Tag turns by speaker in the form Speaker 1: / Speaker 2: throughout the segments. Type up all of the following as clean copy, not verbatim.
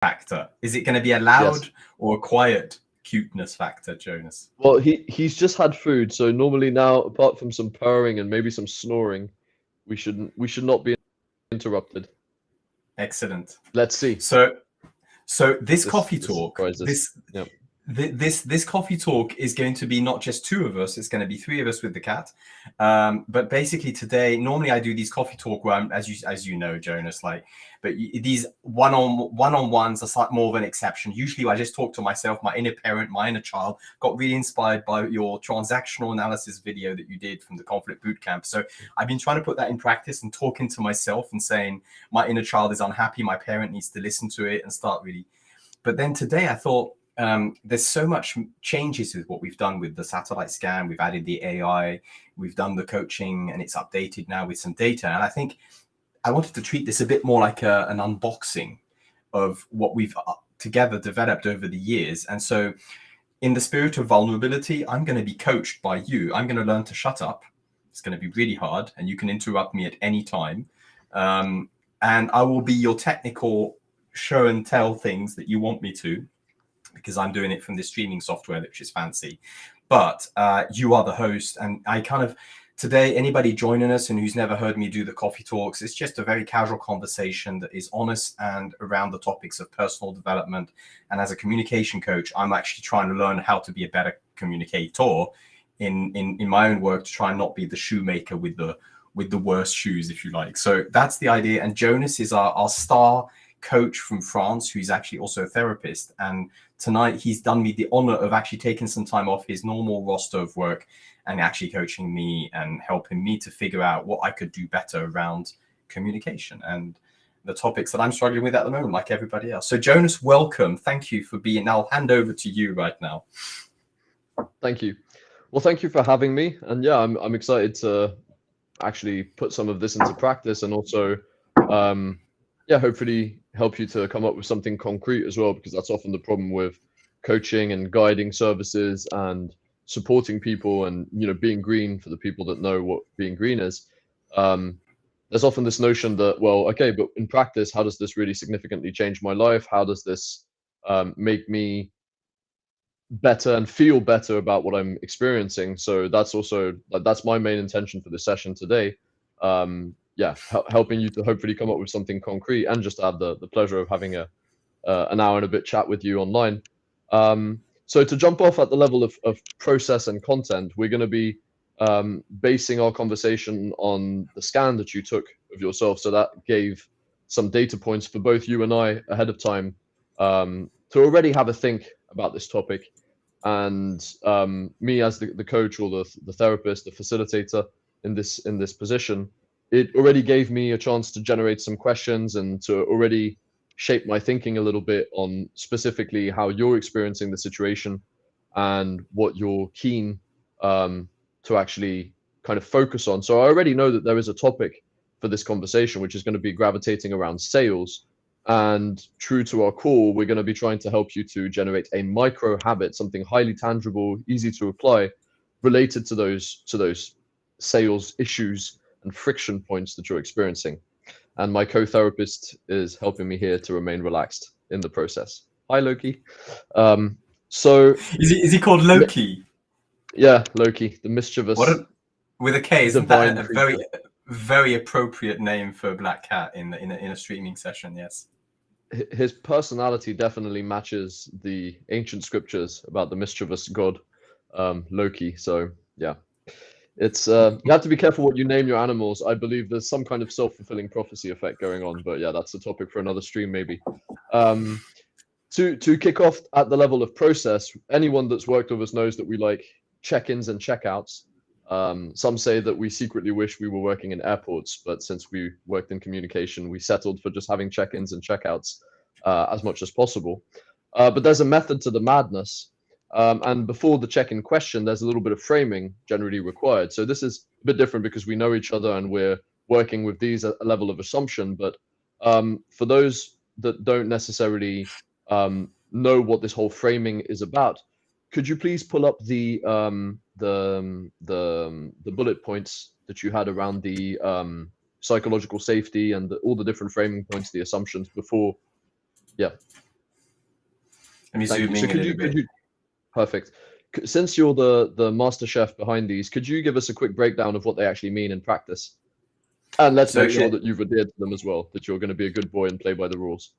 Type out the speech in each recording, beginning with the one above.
Speaker 1: factor? Is it going to be a loud or a quiet cuteness factor, Jonas?
Speaker 2: Well, he's just had food, so normally now, apart from some purring and maybe some snoring, we should not be interrupted.
Speaker 1: Excellent.
Speaker 2: Let's see.
Speaker 1: So this coffee talk,
Speaker 2: Yep.
Speaker 1: this coffee talk is going to be not just two of us, it's going to be three of us with the cat. But basically today, normally I do these coffee talk where I'm, as you know, Jonas, but these one-on-ones are slightly more of an exception. Usually I just talk to myself, my inner parent, my inner child. Got really inspired by your transactional analysis video that you did from the conflict bootcamp. So I've been trying to put that in practice and talking to myself and saying my inner child is unhappy, my parent needs to listen to it and start really. But then today I thought, there's so much changes with what we've done with the satellite scan. We've added the AI, we've done the coaching, and it's updated now with some data. And I think I wanted to treat this a bit more like an unboxing of what we've together developed over the years. And so in the spirit of vulnerability, I'm going to be coached by you. I'm going to learn to shut up. It's going to be really hard, and you can interrupt me at any time. And I will be your technical show and tell things that you want me to, because I'm doing it from this streaming software, which is fancy. But you are the host, and I kind of, today, anybody joining us and who's never heard me do the coffee talks, it's just a very casual conversation that is honest and around the topics of personal development. And as a communication coach, I'm actually trying to learn how to be a better communicator in my own work, to try and not be the shoemaker with the worst shoes, if you like. So that's the idea. And Jonas is our star coach from France, who's actually also a therapist. And tonight he's done me the honor of actually taking some time off his normal roster of work and actually coaching me and helping me to figure out what I could do better around communication and the topics that I'm struggling with at the moment, like everybody else. So Jonas, welcome. Thank you for being. I'll hand over to you right now.
Speaker 2: Thank you. Well, thank you for having me. And yeah, I'm excited to actually put some of this into practice, and also hopefully help you to come up with something concrete as well, because that's often the problem with coaching and guiding services and supporting people, and being green for the people that know what being green is. There's often this notion that, well, okay, but in practice, how does this really significantly change my life? How does this make me better and feel better about what I'm experiencing? So that's my main intention for this session today. Helping you to hopefully come up with something concrete, and just have the pleasure of having an hour and a bit chat with you online. So to jump off at the level of process and content, we're going to be basing our conversation on the scan that you took of yourself. So that gave some data points for both you and I ahead of time to already have a think about this topic. And me as the coach, or the therapist, the facilitator in this position, it already gave me a chance to generate some questions and to already shape my thinking a little bit on specifically how you're experiencing the situation and what you're keen to actually kind of focus on. So I already know that there is a topic for this conversation, which is going to be gravitating around sales. And true to our core, we're going to be trying to help you to generate a micro habit, something highly tangible, easy to apply, related to those sales issues and friction points that you're experiencing. And my co-therapist is helping me here to remain relaxed in the process. Hi, Loki. So
Speaker 1: is he called Loki?
Speaker 2: Yeah, Loki, the mischievous.
Speaker 1: With a K, isn't that a very, very appropriate name for a black cat in a streaming session? Yes.
Speaker 2: His personality definitely matches the ancient scriptures about the mischievous god Loki. So yeah. It's you have to be careful what you name your animals. I believe there's some kind of self-fulfilling prophecy effect going on, but yeah, that's a topic for another stream maybe. To kick off at the level of process, anyone that's worked with us knows that we like check-ins and check-outs. Some say that we secretly wish we were working in airports, but since we worked in communication, we settled for just having check-ins and check-outs as much as possible. But there's a method to the madness. And before the check-in question, there's a little bit of framing generally required. So this is a bit different because we know each other and we're working with these at a level of assumption. But for those that don't necessarily know what this whole framing is about, could you please pull up the bullet points that you had around the psychological safety and all the different framing points, the assumptions before? Yeah.
Speaker 1: Let me
Speaker 2: Thank
Speaker 1: zoom
Speaker 2: you. So
Speaker 1: in a little
Speaker 2: could
Speaker 1: bit.
Speaker 2: you perfect. Since you're the master chef behind these, could you give us a quick breakdown of what they actually mean in practice? And let's
Speaker 1: So
Speaker 2: make
Speaker 1: yeah,
Speaker 2: sure that you've adhered to them as well, that you're going to be a good boy and play by the rules.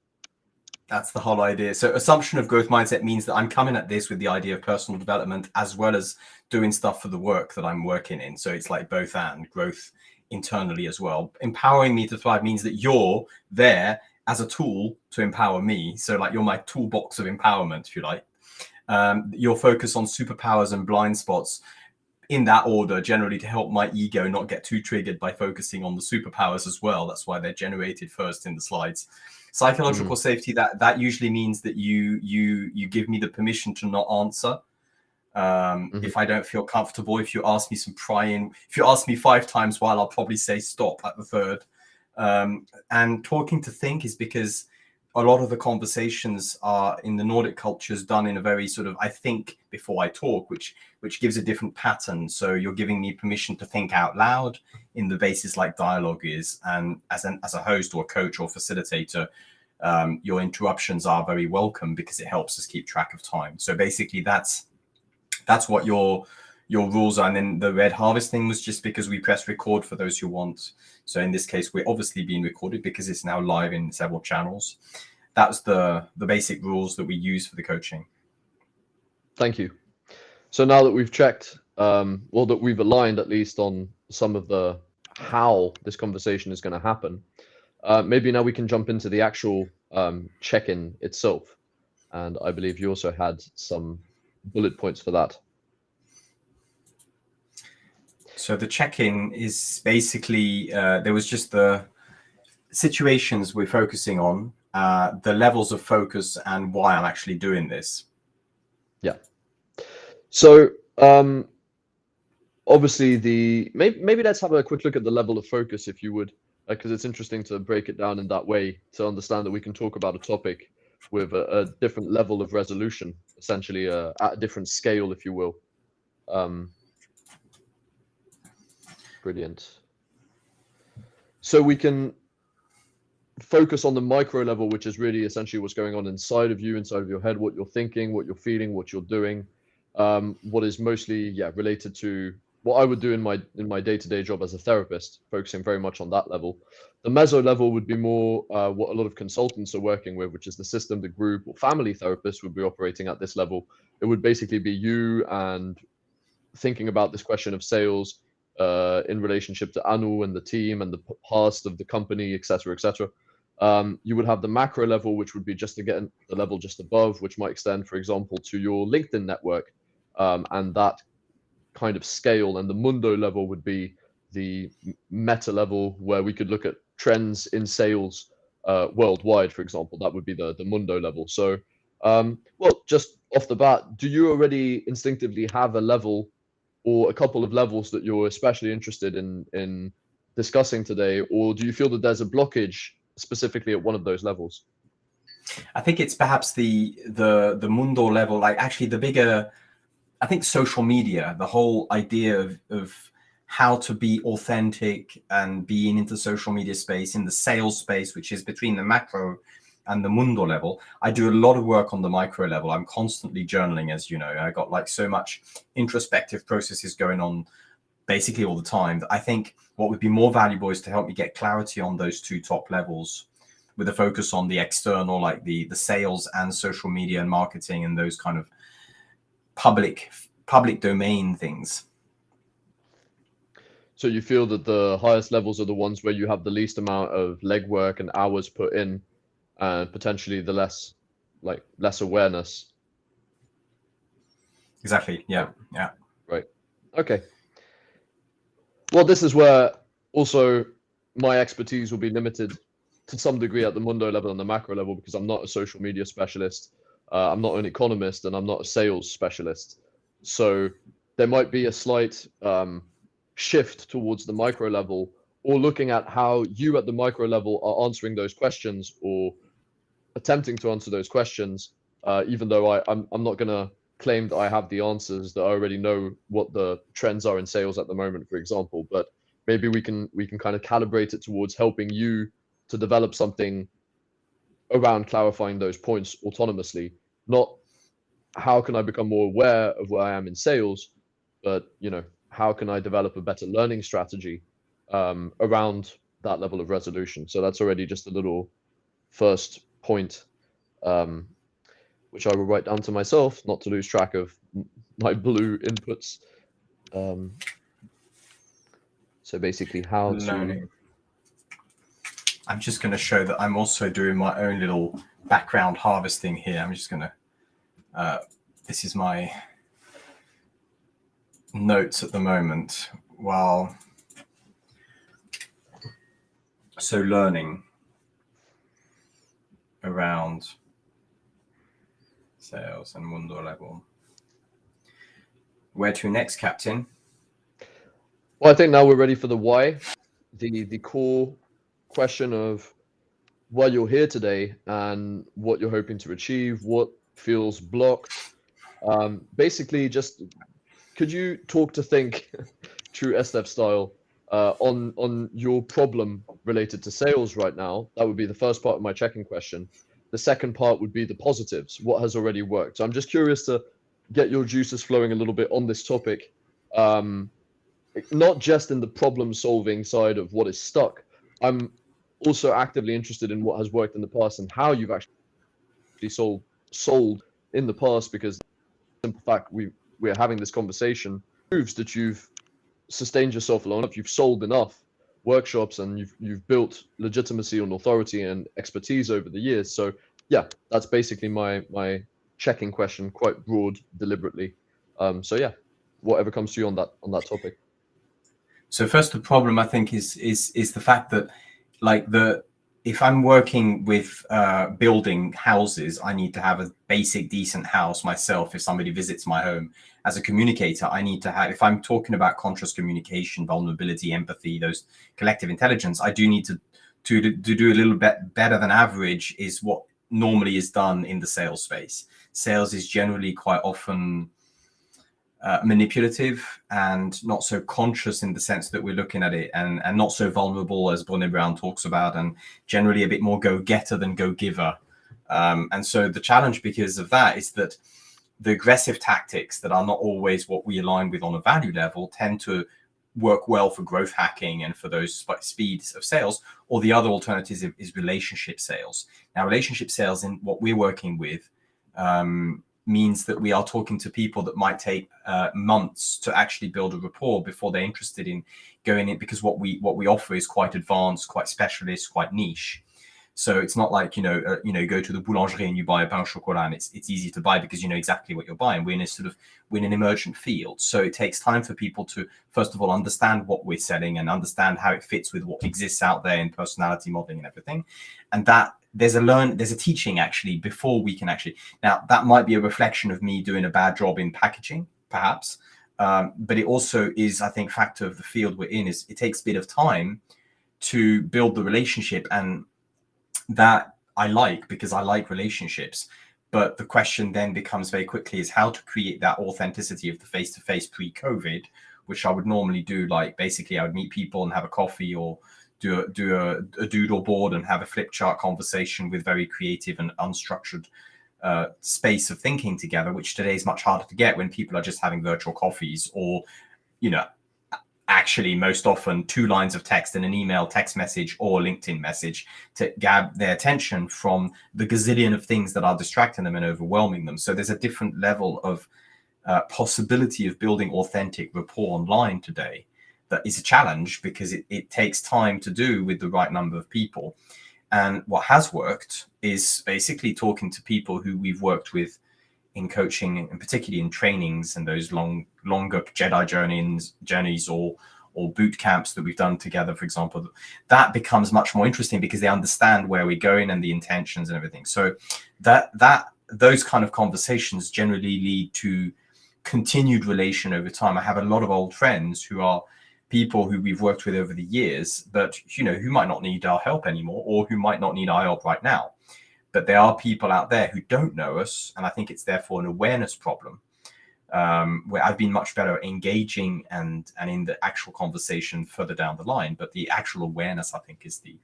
Speaker 1: that's the whole idea. So assumption of growth mindset means that I'm coming at this with the idea of personal development as well as doing stuff for the work that I'm working in. So it's like both and growth internally as well. Empowering me to thrive means that you're there as a tool to empower me. So like you're my toolbox of empowerment, if you like. Your focus on superpowers and blind spots in that order, generally to help my ego not get too triggered by focusing on the superpowers as well. That's why they're generated first in the slides. Psychological safety, that usually means that you give me the permission to not answer if I don't feel comfortable. If you ask me some prying, if you ask me 5 times while, I'll probably say stop at the third. And talking to think is because a lot of the conversations are in the Nordic cultures done in a very sort of I think before I talk, which gives a different pattern. So you're giving me permission to think out loud in the basis like dialogue is, and as a host or coach or facilitator, your interruptions are very welcome because it helps us keep track of time. So basically that's what your rules are. And then the red harvest thing was just because we press record for those who want. So in this case, we're obviously being recorded because it's now live in several channels. That's the basic rules that we use for the coaching.
Speaker 2: Thank you. So now that we've checked, well, that we've aligned at least on some of the how this conversation is going to happen, maybe now we can jump into the actual check-in itself. And I believe you also had some bullet points for that.
Speaker 1: So the check-in is basically, there was just the situations we're focusing on, the levels of focus and why I'm actually doing this.
Speaker 2: Yeah. So obviously maybe let's have a quick look at the level of focus, if you would, because it's interesting to break it down in that way to understand that we can talk about a topic with a different level of resolution, essentially at a different scale, if you will. Brilliant. So we can focus on the micro level, which is really essentially what's going on inside of you, inside of your head, what you're thinking, what you're feeling, what you're doing, what is mostly related to what I would do in my day-to-day job as a therapist, focusing very much on that level. The meso level would be more what a lot of consultants are working with, which is the system, the group, or family therapists would be operating at this level. It would basically be you and thinking about this question of sales in relationship to Anu and the team and the past of the company, etc., etc. You would have the macro level, which would be just again the level just above, which might extend, for example, to your LinkedIn network, and that kind of scale. And the mundo level would be the meta level, where we could look at trends in sales worldwide, for example. That would be the mundo level. So, well, just off the bat, do you already instinctively have a level or a couple of levels that you're especially interested in discussing today, or do you feel that there's a blockage specifically at one of those levels?
Speaker 1: I think it's perhaps the mundo level, like actually the bigger, I think social media, the whole idea of how to be authentic and being into social media space, in the sales space, which is between the macro and the mundo level. I do a lot of work on the micro level. I'm constantly journaling, as you know. I got like so much introspective processes going on basically all the time that I think what would be more valuable is to help me get clarity on those 2 top levels with a focus on the external, like the sales and social media and marketing and those kind of public domain things.
Speaker 2: So you feel that the highest levels are the ones where you have the least amount of legwork and hours put in, and potentially the less awareness.
Speaker 1: Exactly. Yeah.
Speaker 2: Right. Okay. Well, this is where also my expertise will be limited to some degree at the mundo level and the macro level, because I'm not a social media specialist, I'm not an economist, and I'm not a sales specialist. So there might be a slight shift towards the micro level, or looking at how you at the micro level are answering those questions or attempting to answer those questions, even though I'm not going to claim that I have the answers, that I already know what the trends are in sales at the moment, for example. But maybe we can kind of calibrate it towards helping you to develop something around clarifying those points autonomously, not how can I become more aware of where I am in sales, but how can I develop a better learning strategy around that level of resolution? So that's already just a little first point, which I will write down to myself, not to lose track of my blue inputs. So basically how to...
Speaker 1: Learning. I'm just going to show that I'm also doing my own little background harvesting here. I'm just going to, this is my notes at the moment. While, so learning around sales and Mundo level. Where to next, Captain?
Speaker 2: Well, I think now we're ready for the why, the core question of why you're here today and what you're hoping to achieve, what feels blocked. Basically, just could you talk to think, true Estève style, on your problem related to sales right now? That would be the first part of my check-in question. The second part would be the positives. What has already worked? So I'm just curious to get your juices flowing a little bit on this topic, not just in the problem-solving side of what is stuck. I'm also actively interested in what has worked in the past and how you've actually sold in the past, because the simple fact we're having this conversation proves that you've sustained yourself long enough, you've sold enough workshops, and you've built legitimacy and authority and expertise over the years. So yeah, that's basically my checking question, quite broad, deliberately. So yeah, whatever comes to you on that topic.
Speaker 1: So first, the problem I think is the fact that, like, if I'm working with building houses, I need to have a basic decent house myself. If somebody visits my home, as a communicator, I need to have, if I'm talking about conscious communication, vulnerability, empathy, those collective intelligence, I do need to do a little bit better than average, is what normally is done in the sales space. Sales is generally quite often manipulative and not so conscious, in the sense that we're looking at it, and not so vulnerable, as Brené Brown talks about, and generally a bit more go-getter than go-giver. And so the challenge because of that is that the aggressive tactics that are not always what we align with on a value level tend to work well for growth hacking and for those speeds of sales. Or the other alternative is relationship sales. Now, relationship sales, in what we're working with, means that we are talking to people that might take months to actually build a rapport before they're interested in going in, because what we offer is quite advanced, quite specialist, quite niche. So it's not like, you go to the boulangerie and you buy a pain au chocolat and it's easy to buy because you know exactly what you're buying. We're in an emergent field. So it takes time for people to, first of all, understand what we're selling and understand how it fits with what exists out there in personality modeling and everything. And that there's a teaching actually before we can actually, now that might be a reflection of me doing a bad job in packaging, perhaps. But it also is, I think, factor of the field we're in, is it takes a bit of time to build the relationship. And that I like, because I like relationships. But the question then becomes very quickly is how to create that authenticity of the face-to-face pre-COVID, which I would normally do. Like, basically I would meet people and have a coffee, or do a doodle board and have a flip chart conversation with very creative and unstructured space of thinking together, which today is much harder to get when people are just having virtual coffees, or, actually most often 2 lines of text in an email, text message, or LinkedIn message to grab their attention from the gazillion of things that are distracting them and overwhelming them. So there's a different level of possibility of building authentic rapport online today that is a challenge, because it takes time to do with the right number of people. And what has worked is basically talking to people who we've worked with in coaching, and particularly in trainings and those longer Jedi journeys or boot camps that we've done together, for example. That becomes much more interesting because they understand where we're going and the intentions and everything. So those kind of conversations generally lead to continued relation over time. I have a lot of old friends who are people who we've worked with over the years, but who might not need our help anymore, or who might not need our help right now. But there are people out there who don't know us, and I think it's therefore an awareness problem, where I've been much better at engaging and in the actual conversation further down the line. But the actual awareness, I think, is the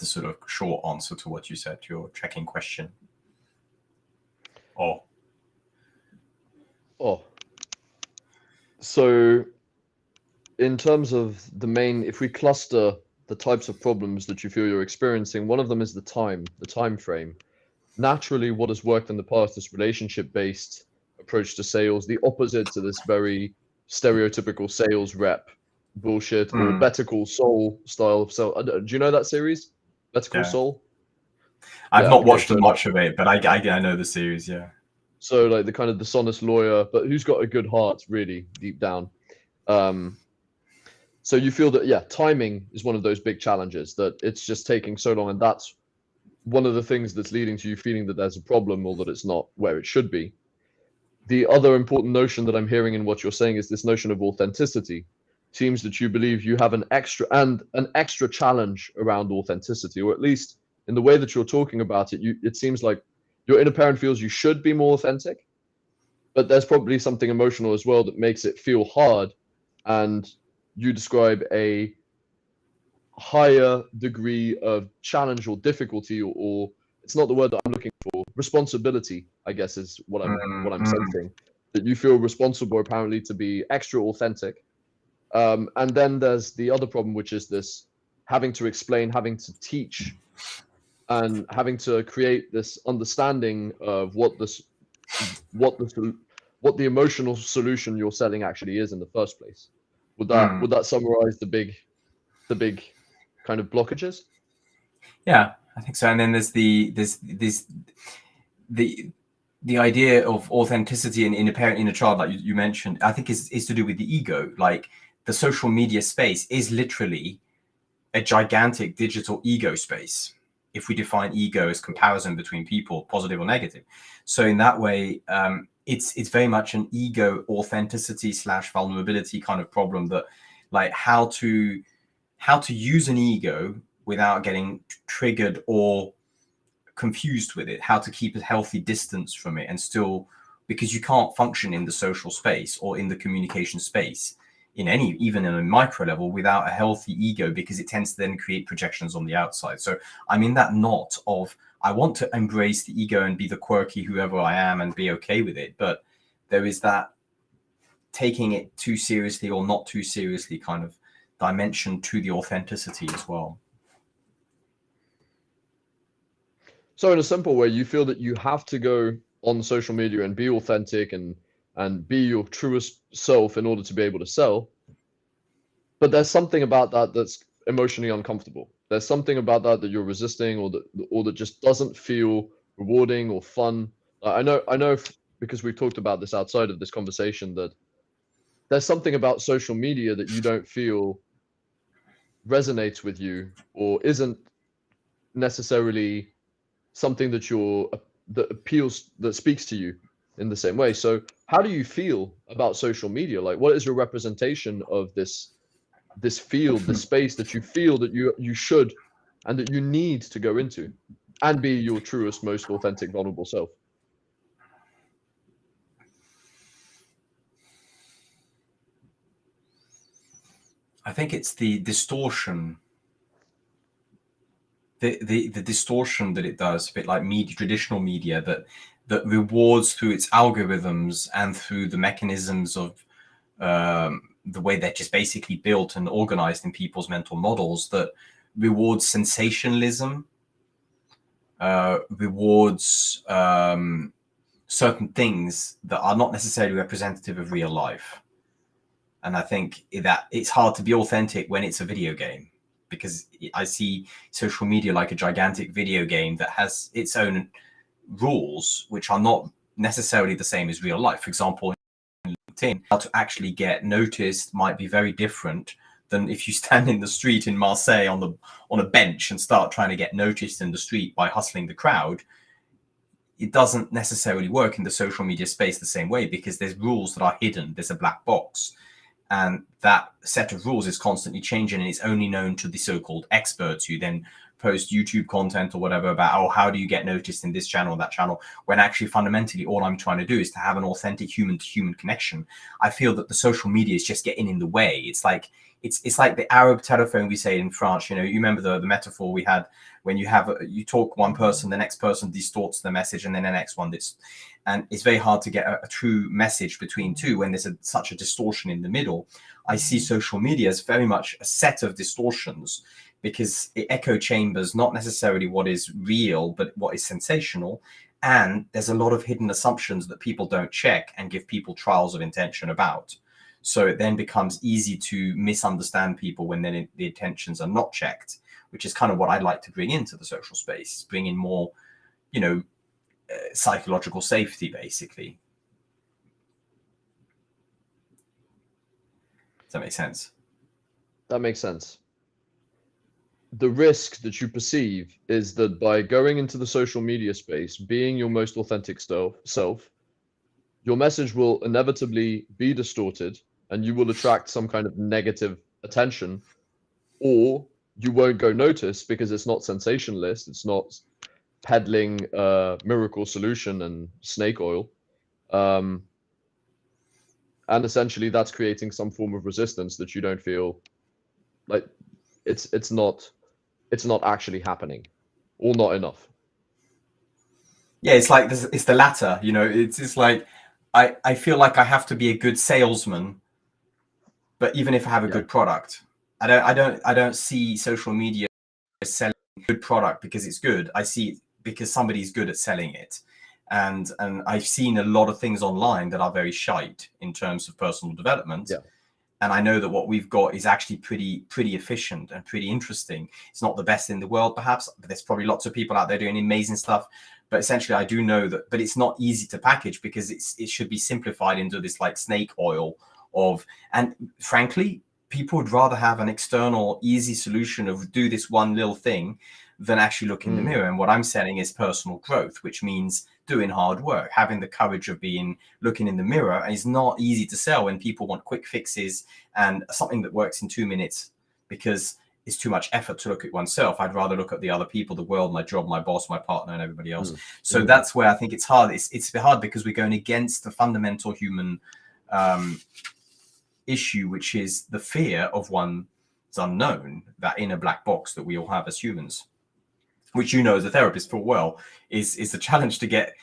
Speaker 1: sort of short answer to what you said, your checking question. Oh,
Speaker 2: Oh, so in terms of the main, if we cluster the types of problems that you feel you're experiencing, one of them is the time frame. Naturally, what has worked in the past, this relationship-based approach to sales, the opposite to this very stereotypical sales rep bullshit, or Better Call Saul style of sales. Do you know that series, Better Call
Speaker 1: yeah.
Speaker 2: Saul?
Speaker 1: I've
Speaker 2: Yeah,
Speaker 1: not
Speaker 2: okay,
Speaker 1: watched
Speaker 2: so
Speaker 1: much of it, but I know the series. Yeah.
Speaker 2: so like the kind of dishonest lawyer, but who's got a good heart, really deep down. Um, so you feel that, yeah, timing is one of those big challenges, that it's just taking so long, and that's one of the things that's leading to you feeling that there's a problem, or that it's not where it should be. The other important notion that I'm hearing in what you're saying is this notion of authenticity. Seems that you believe you have an extra challenge around authenticity, or at least in the way that you're talking about it, it seems like your inner parent feels you should be more authentic, but there's probably something emotional as well that makes it feel hard. And you describe a higher degree of challenge or difficulty, or it's not the word that I'm looking for. Responsibility, I guess, is what I'm sensing. That you feel responsible apparently to be extra authentic. And then there's the other problem, which is this having to explain, having to teach, and having to create this understanding of what the emotional solution you're selling actually is in the first place. Would that summarize the big kind of blockages?
Speaker 1: Yeah, I think so. And then there's the idea of authenticity in a parent, in a child, like you mentioned. I think is to do with the ego. Like the social media space is literally a gigantic digital ego space, if we define ego as comparison between people, positive or negative. So in that way, it's very much an ego authenticity / vulnerability kind of problem, that like how to use an ego without getting triggered or confused with it, how to keep a healthy distance from it, and still, because you can't function in the social space or in the communication space in any, even in a micro level, without a healthy ego, because it tends to then create projections on the outside. So I'm in that knot of, I want to embrace the ego and be the quirky whoever I am and be okay with it, but there is that taking it too seriously or not too seriously kind of dimension to the authenticity as well.
Speaker 2: So in a simple way, you feel that you have to go on social media and be authentic and be your truest self in order to be able to sell. But there's something about that that's emotionally uncomfortable. There's something about that you're resisting, or that just doesn't feel rewarding or fun. I know because we've talked about this outside of this conversation, that there's something about social media that you don't feel resonates with you, or isn't necessarily something that appeals, that speaks to you in the same way. So how do you feel about social media? Like, what is your representation of this field, this space that you feel that you should and that you need to go into and be your truest, most authentic, vulnerable self?
Speaker 1: I think it's the distortion, the distortion that it does, a bit like media, traditional media, that rewards through its algorithms and through the mechanisms of the way they're just basically built and organized in people's mental models, that rewards sensationalism, rewards certain things that are not necessarily representative of real life. And I think that it's hard to be authentic when it's a video game, because I see social media like a gigantic video game that has its own rules, which are not necessarily the same as real life. For example, LinkedIn, how to actually get noticed might be very different than if you stand in the street in Marseille on a bench and start trying to get noticed in the street by hustling the crowd. It doesn't necessarily work in the social media space the same way, because there's rules that are hidden. There's a black box. And that set of rules is constantly changing, and it's only known to the so-called experts who then post YouTube content or whatever about, oh, how do you get noticed in this channel or that channel, when actually fundamentally all I'm trying to do is to have an authentic human-to-human connection. I feel that the social media is just getting in the way. It's like the Arab telephone we say in France. You know, you remember the metaphor we had when you talk one person, the next person distorts the message, and then the next one and it's very hard to get a true message between two when there's such a distortion in the middle. I see social media as very much a set of distortions, because it echo chambers not necessarily what is real, but what is sensational. And there's a lot of hidden assumptions that people don't check and give people trials of intention about. So it then becomes easy to misunderstand people when then the intentions are not checked, which is kind of what I'd like to bring into the social space, bring in more, psychological safety, basically. Does that make sense?
Speaker 2: That makes sense. The risk that you perceive is that by going into the social media space, being your most authentic self, your message will inevitably be distorted and you will attract some kind of negative attention, or you won't go notice because it's not sensationalist, it's not peddling a miracle solution and snake oil. And essentially that's creating some form of resistance that you don't feel like it's not actually happening, or not enough.
Speaker 1: Yeah, it's like this, it's the latter. It's like I feel like I have to be a good salesman, but even if I have a good product, I don't see social media as selling a good product because it's good. I see it because somebody's good at selling it. And I've seen a lot of things online that are very shite in terms of personal development.
Speaker 2: Yeah.
Speaker 1: And I know that what we've got is actually pretty efficient and pretty interesting. It's not the best in the world, perhaps, but there's probably lots of people out there doing amazing stuff. But essentially, I do know that, but it's not easy to package because it should be simplified into this like snake oil and frankly, people would rather have an external easy solution of do this one little thing than actually look in the mirror. And what I'm selling is personal growth, which means doing hard work, having the courage of looking in the mirror. And it's not easy to sell when people want quick fixes and something that works in 2 minutes, because it's too much effort to look at oneself. I'd rather look at the other people, the world, my job, my boss, my partner, and everybody else. So that's where I think it's hard. It's hard because we're going against the fundamental human issue, which is the fear of one's unknown, that inner black box that we all have as humans, which, as a therapist full well, is the challenge to get.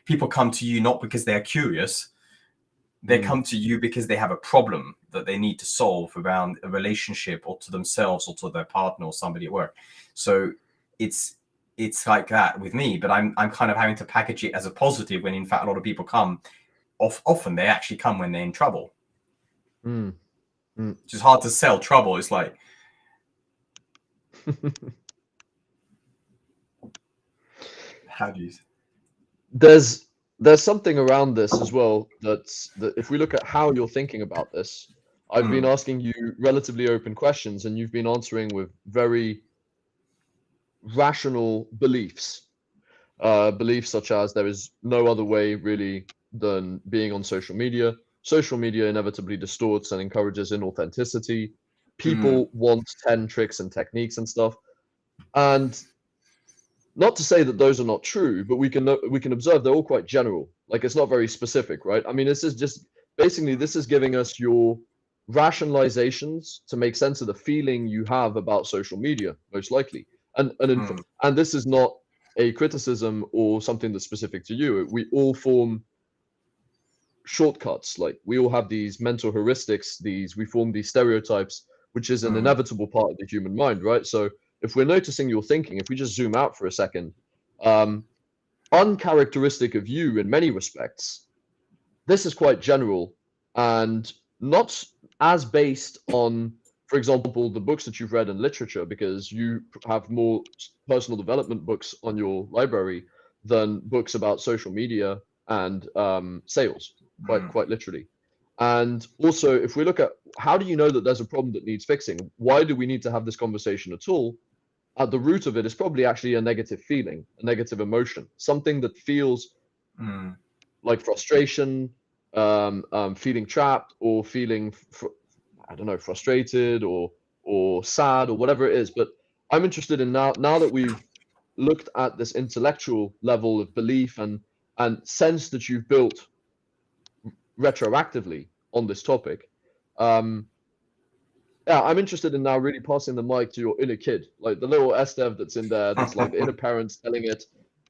Speaker 1: People come to you not because they're curious. They come to you because they have a problem that they need to solve around a relationship, or to themselves, or to their partner, or somebody at work. So it's like that with me, but I'm kind of having to package it as a positive, when in fact a lot of people come. Often they actually come when they're in trouble. It's just hard to sell trouble. It's like how do you?
Speaker 2: There's something around this as well that if we look at how you're thinking about this, I've been asking you relatively open questions and you've been answering with very rational beliefs. Beliefs such as there is no other way really than being on social media. Social media inevitably distorts and encourages inauthenticity. People want 10 tricks and techniques and stuff. And not to say that those are not true, but we can observe they're all quite general. Like, it's not very specific, right? I mean, this is just basically, this is giving us your rationalizations to make sense of the feeling you have about social media, most likely. And this is not a criticism or something that's specific to you. We all form shortcuts. Like, we all have these mental heuristics, we form these stereotypes, which is an inevitable part of the human mind, right? So if we're noticing your thinking, if we just zoom out for a second, uncharacteristic of you in many respects, this is quite general and not as based on, for example, the books that you've read in literature, because you have more personal development books on your library than books about social media and sales, quite literally. And also, if we look at how do you know that there's a problem that needs fixing? Why do we need to have this conversation at all? At the root of it is probably actually a negative feeling, a negative emotion, something that feels like frustration, feeling trapped, or feeling, I don't know, frustrated or sad or whatever it is. But I'm interested in now that we've looked at this intellectual level of belief and sense that you've built retroactively on this topic. Yeah, I'm interested in now really passing the mic to your inner kid, like the little Estève that's in there, that's like the inner parents telling it,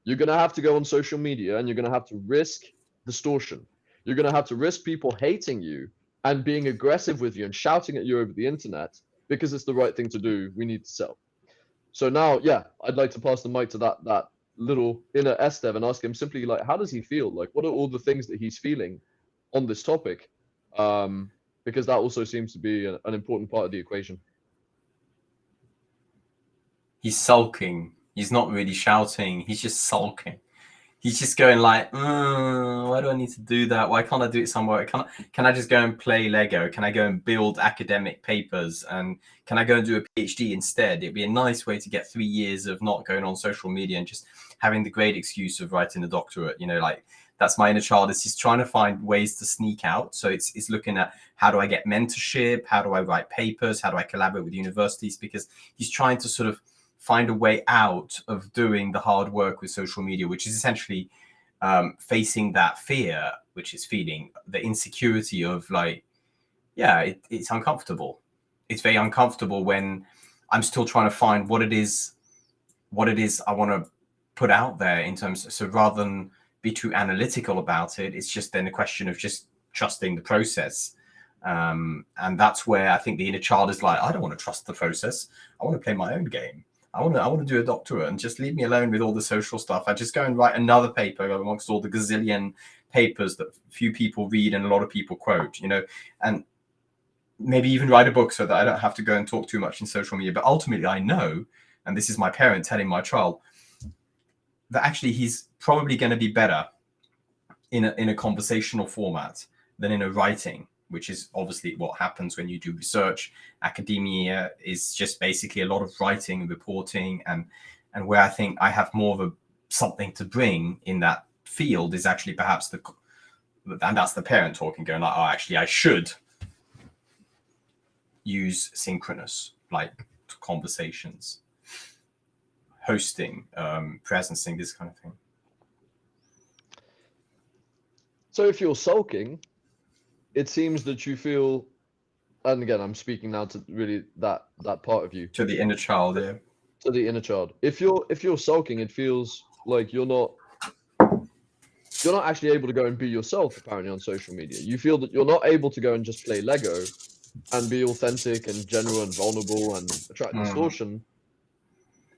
Speaker 2: you're gonna have to go on social media and you're gonna have to risk distortion. You're gonna have to risk people hating you and being aggressive with you and shouting at you over the internet because it's the right thing to do. We need to sell. So now, yeah, I'd like to pass the mic to that little inner Estève and ask him simply like, how does he feel? Like, what are all the things that he's feeling on this topic? Because that also seems to be an important part of the equation.
Speaker 1: He's sulking. He's not really shouting. He's just sulking. He's just going like, why do I need to do that? Why can't I do it somewhere? Can I just go and play Lego? Can I go and build academic papers? And can I go and do a PhD instead? It'd be a nice way to get 3 years of not going on social media and just having the great excuse of writing a doctorate. You know, like that's my inner child. It's just trying to find ways to sneak out. So it's looking at how do I get mentorship? How do I write papers? How do I collaborate with universities? Because he's trying to sort of find a way out of doing the hard work with social media, which is essentially facing that fear, which is feeling the insecurity of like, yeah, it's uncomfortable. It's very uncomfortable when I'm still trying to find what it is I want to put out there in terms of, so rather than be too analytical about it, it's just then a question of just trusting the process. And that's where I think the inner child is like, I don't want to trust the process. I want to play my own game. I want to do a doctorate and just leave me alone with all the social stuff. I just go and write another paper amongst all the gazillion papers that few people read and a lot of people quote, you know, and maybe even write a book so that I don't have to go and talk too much in social media. But ultimately, I know, and this is my parent telling my child, that actually he's probably going to be better in a conversational format than in a writing, which is obviously what happens when you do research. Academia is just basically a lot of writing and reporting, and where I think I have more of a something to bring in that field is actually perhaps and that's the parent talking, going like, oh, actually I should use synchronous like conversations, hosting, presencing, this kind of thing.
Speaker 2: So if you're sulking, it seems that you feel, and again, I'm speaking now to really that part of you,
Speaker 1: To the inner child, yeah.
Speaker 2: to the inner child. If you're sulking, it feels like you're not actually able to go and be yourself apparently on social media. You feel that you're not able to go and just play Lego and be authentic and genuine and vulnerable and attract distortion.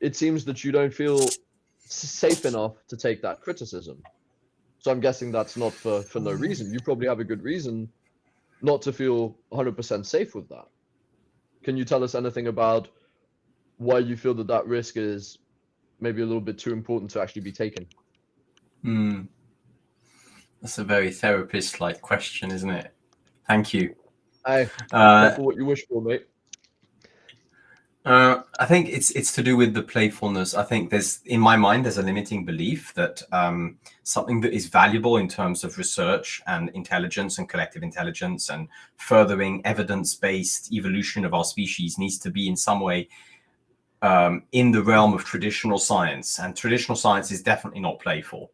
Speaker 2: It seems that you don't feel safe enough to take that criticism. So I'm guessing that's not for no reason. You probably have a good reason not to feel 100% safe with that. Can you tell us anything about why you feel that risk is maybe a little bit too important to actually be taken?
Speaker 1: That's a very therapist-like question, isn't it? Thank you.
Speaker 2: Hey, careful what you wish for, mate.
Speaker 1: I think it's to do with the playfulness. I think in my mind, there's a limiting belief that something that is valuable in terms of research and intelligence and collective intelligence and furthering evidence-based evolution of our species needs to be in some way in the realm of traditional science. And traditional science is definitely not playful.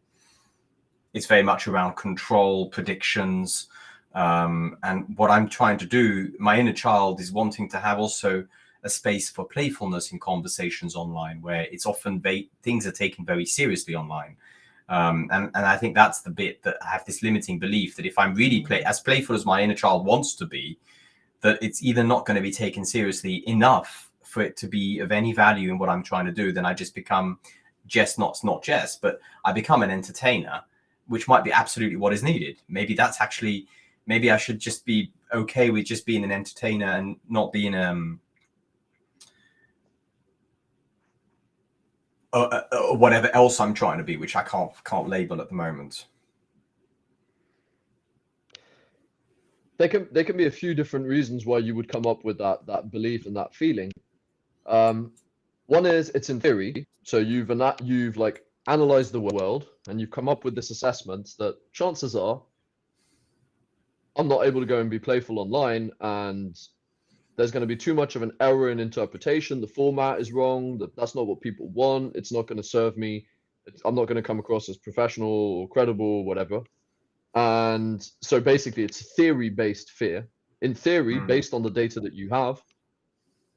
Speaker 1: It's very much around control, predictions. And what I'm trying to do, my inner child is wanting to have also a space for playfulness in conversations online, where it's often things are taken very seriously online. And I think that's the bit that I have this limiting belief that if I'm really as playful as my inner child wants to be, that it's either not going to be taken seriously enough for it to be of any value in what I'm trying to do, then I just become not jest, but I become an entertainer, which might be absolutely what is needed. Maybe I should just be okay with just being an entertainer and not being whatever else I'm trying to be, which I can't label at the moment.
Speaker 2: There can be a few different reasons why you would come up with that belief and that feeling. One is it's in theory. So you've like analyzed the world and you've come up with this assessment that chances are I'm not able to go and be playful online, and there's going to be too much of an error in interpretation. The format is wrong. That's not what people want. It's not going to serve me. I'm not going to come across as professional or credible or whatever. And so basically it's theory-based fear. In theory, based on the data that you have,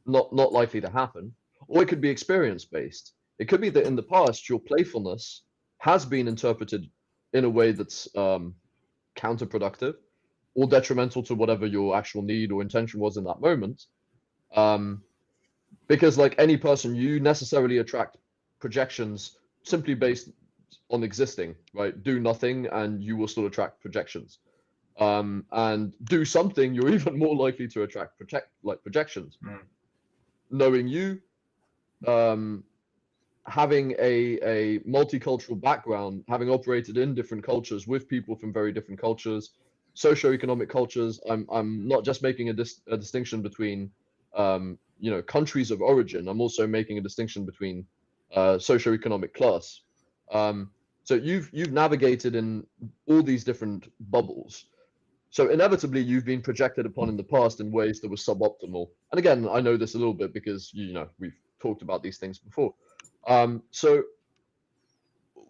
Speaker 2: not likely to happen. Or it could be experience based. It could be that in the past your playfulness has been interpreted in a way that's counterproductive or detrimental to whatever your actual need or intention was in that moment. Um, because like any person, you necessarily attract projections simply based on existing, right? Do nothing and you will still attract projections. And do something, you're even more likely to attract projections. Knowing you, um, having a multicultural background, having operated in different cultures with people from very different cultures, socioeconomic cultures. I'm not just making a distinction between countries of origin. I'm also making a distinction between socioeconomic class. Um, so you've navigated in all these different bubbles. So inevitably, you've been projected upon in the past in ways that were suboptimal. And again, I know this a little bit because we've talked about these things before. So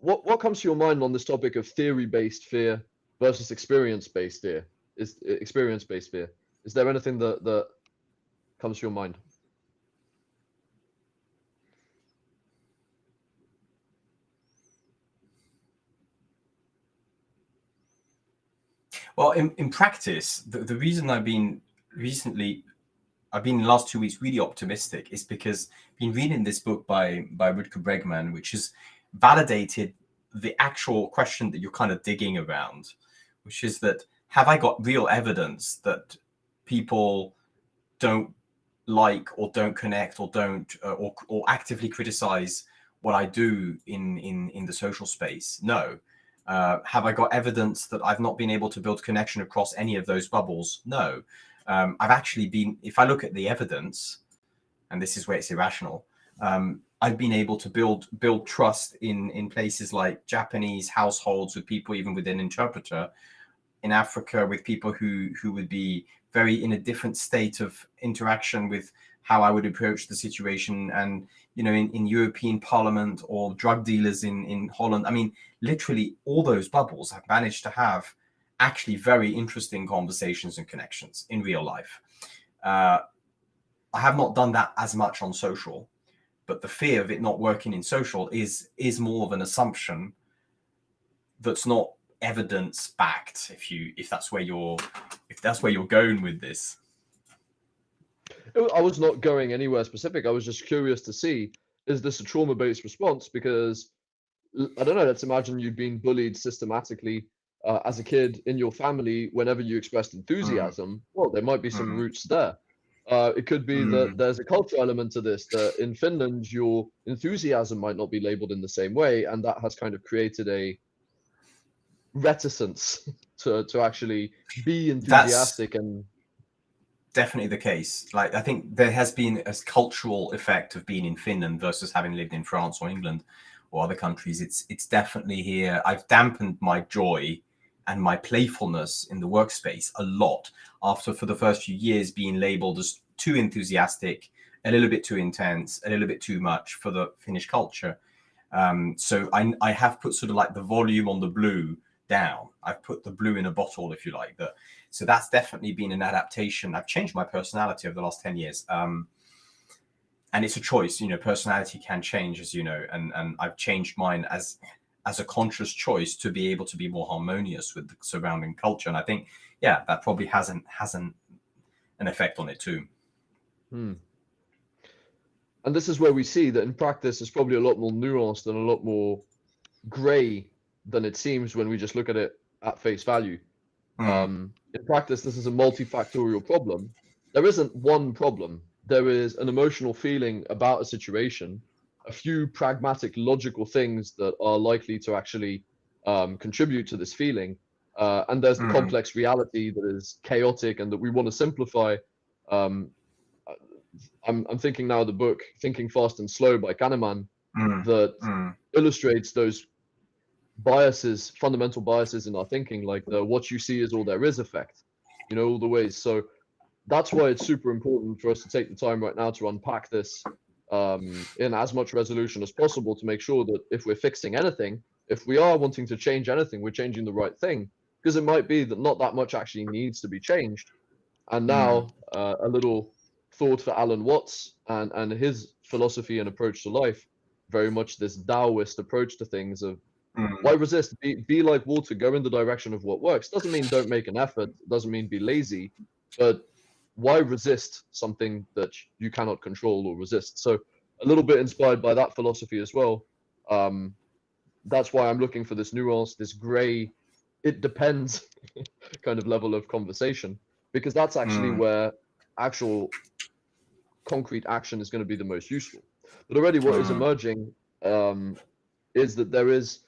Speaker 2: what comes to your mind on this topic of theory-based fear versus experience-based fear? Is experience-based fear? Is there anything that comes to your mind?
Speaker 1: Well, in practice, the reason I've been in the last 2 weeks really optimistic is because I've been reading this book by Rutger Bregman, which has validated the actual question that you're kind of digging around, which is that have I got real evidence that people don't like or don't connect or don't or actively criticize what I do in the social space? No. Have I got evidence that I've not been able to build connection across any of those bubbles? No. I've actually been, if I look at the evidence, and this is where it's irrational, I've been able to build trust in places like Japanese households with people, even with an interpreter, in Africa with people who would be very in a different state of interaction with how I would approach the situation, and in European Parliament, or drug dealers in Holland. I mean, literally all those bubbles have managed to have actually very interesting conversations and connections in real life. I have not done that as much on social, but the fear of it not working in social is more of an assumption that's not evidence backed, if that's where you're going with this.
Speaker 2: I was not going anywhere specific. I was just curious to see, is this a trauma-based response? Because I don't know, let's imagine you'd been bullied systematically as a kid in your family. Whenever you expressed enthusiasm, well, there might be some roots there. It could be that there's a cultural element to this, that in Finland, your enthusiasm might not be labeled in the same way, and that has kind of created a reticence to actually be enthusiastic.
Speaker 1: That's
Speaker 2: And
Speaker 1: definitely the case. Like, I think there has been a cultural effect of being in Finland versus having lived in France or England or other countries. It's definitely here. I've dampened my joy and my playfulness in the workspace a lot after, for the first few years, being labeled as too enthusiastic, a little bit too intense, a little bit too much for the Finnish culture. So I have put sort of like the volume on the blue down. I've put the blue in a bottle, if you like. So that's definitely been an adaptation. I've changed my personality over the last 10 years. And it's a choice. Personality can change, as you know, and I've changed mine as a conscious choice to be able to be more harmonious with the surrounding culture. And I think, yeah, that probably has an effect on it too.
Speaker 2: And this is where we see that in practice, it's probably a lot more nuanced and a lot more gray than it seems when we just look at it at face value. In practice, this is a multifactorial problem. There isn't one problem. There is an emotional feeling about a situation, a few pragmatic, logical things that are likely to actually contribute to this feeling. And there's the complex reality that is chaotic and that we want to simplify. I'm thinking now of the book Thinking Fast and Slow by Kahneman that illustrates those biases, fundamental biases in our thinking, like the what you see is all there is effect, all the ways. So that's why it's super important for us to take the time right now to unpack this in as much resolution as possible, to make sure that if we're fixing anything, if we are wanting to change anything, we're changing the right thing, because it might be that not that much actually needs to be changed. And now a little thought for Alan Watts and his philosophy and approach to life, very much this Taoist approach to things of why
Speaker 1: Mm,
Speaker 2: resist? Be like water, go in the direction of what works. Doesn't mean don't make an effort, doesn't mean be lazy, but why resist something that you cannot control or resist? So a little bit inspired by that philosophy as well. Um, that's why I'm looking for this nuance, this gray, it depends kind of level of conversation, because that's actually
Speaker 1: mm,
Speaker 2: where actual concrete action is going to be the most useful. But already what is
Speaker 1: mm,
Speaker 2: emerging is that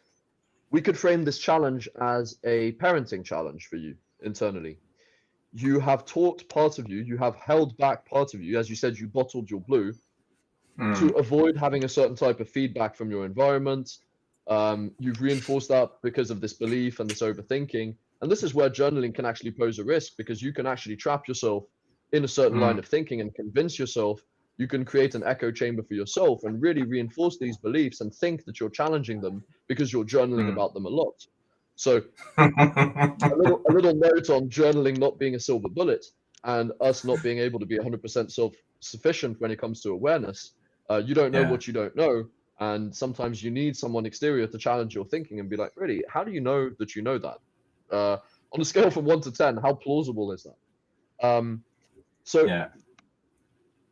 Speaker 2: we could frame this challenge as a parenting challenge for you internally. You have taught part of you, you have held back part of you, as you said, you bottled your blue to
Speaker 1: mm,
Speaker 2: avoid having a certain type of feedback from your environment. You've reinforced that because of this belief and this overthinking. And this is where journaling can actually pose a risk because you can actually trap yourself in a certain line
Speaker 1: mm,
Speaker 2: of thinking and convince yourself. You can create an echo chamber for yourself and really reinforce these beliefs and think that you're challenging them because you're journaling
Speaker 1: mm.
Speaker 2: about them a lot. So a little note on journaling not being a silver bullet and us not being able to be 100% self-sufficient when it comes to awareness. You don't know
Speaker 1: Yeah.
Speaker 2: what you don't know, and sometimes you need someone exterior to challenge your thinking and be like, really, how do you know that you know that? On a scale from 1 to 10, how plausible is that? So
Speaker 1: Yeah.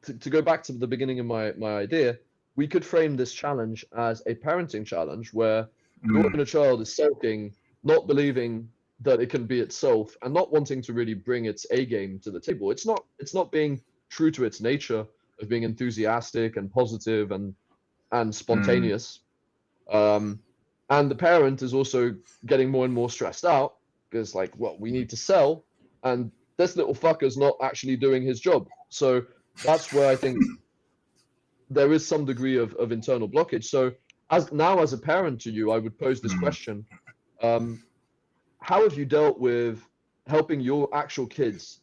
Speaker 2: to go back to the beginning of my idea, we could frame this challenge as a parenting challenge where your
Speaker 1: Mm,
Speaker 2: inner child is sulking, not believing that it can be itself, and not wanting to really bring its A game to the table. It's not being true to its nature of being enthusiastic and positive and
Speaker 1: mm,
Speaker 2: spontaneous. Um, and the parent is also getting more and more stressed out because, like, well, we need to sell, and this little fucker's not actually doing his job. So that's where I think there is some degree of internal blockage. So as a parent to you, I would pose this
Speaker 1: mm,
Speaker 2: question: um, How have you dealt with helping your actual kids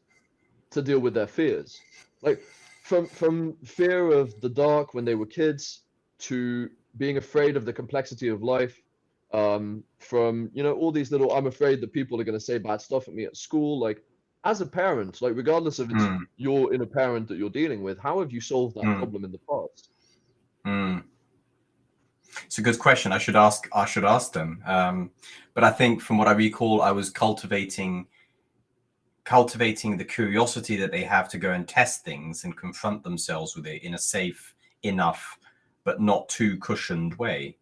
Speaker 2: to deal with their fears? Like from fear of the dark when they were kids to being afraid of the complexity of life, from all these little I'm afraid that people are going to say bad stuff at me at school. Like as a parent, like regardless if it's
Speaker 1: mm,
Speaker 2: your inner parent that you're dealing with, how have you solved that
Speaker 1: mm,
Speaker 2: problem in the past?
Speaker 1: mm. It's a good question. I should ask them. But I think from what I recall, I was cultivating the curiosity that they have to go and test things and confront themselves with it in a safe enough, but not too cushioned way.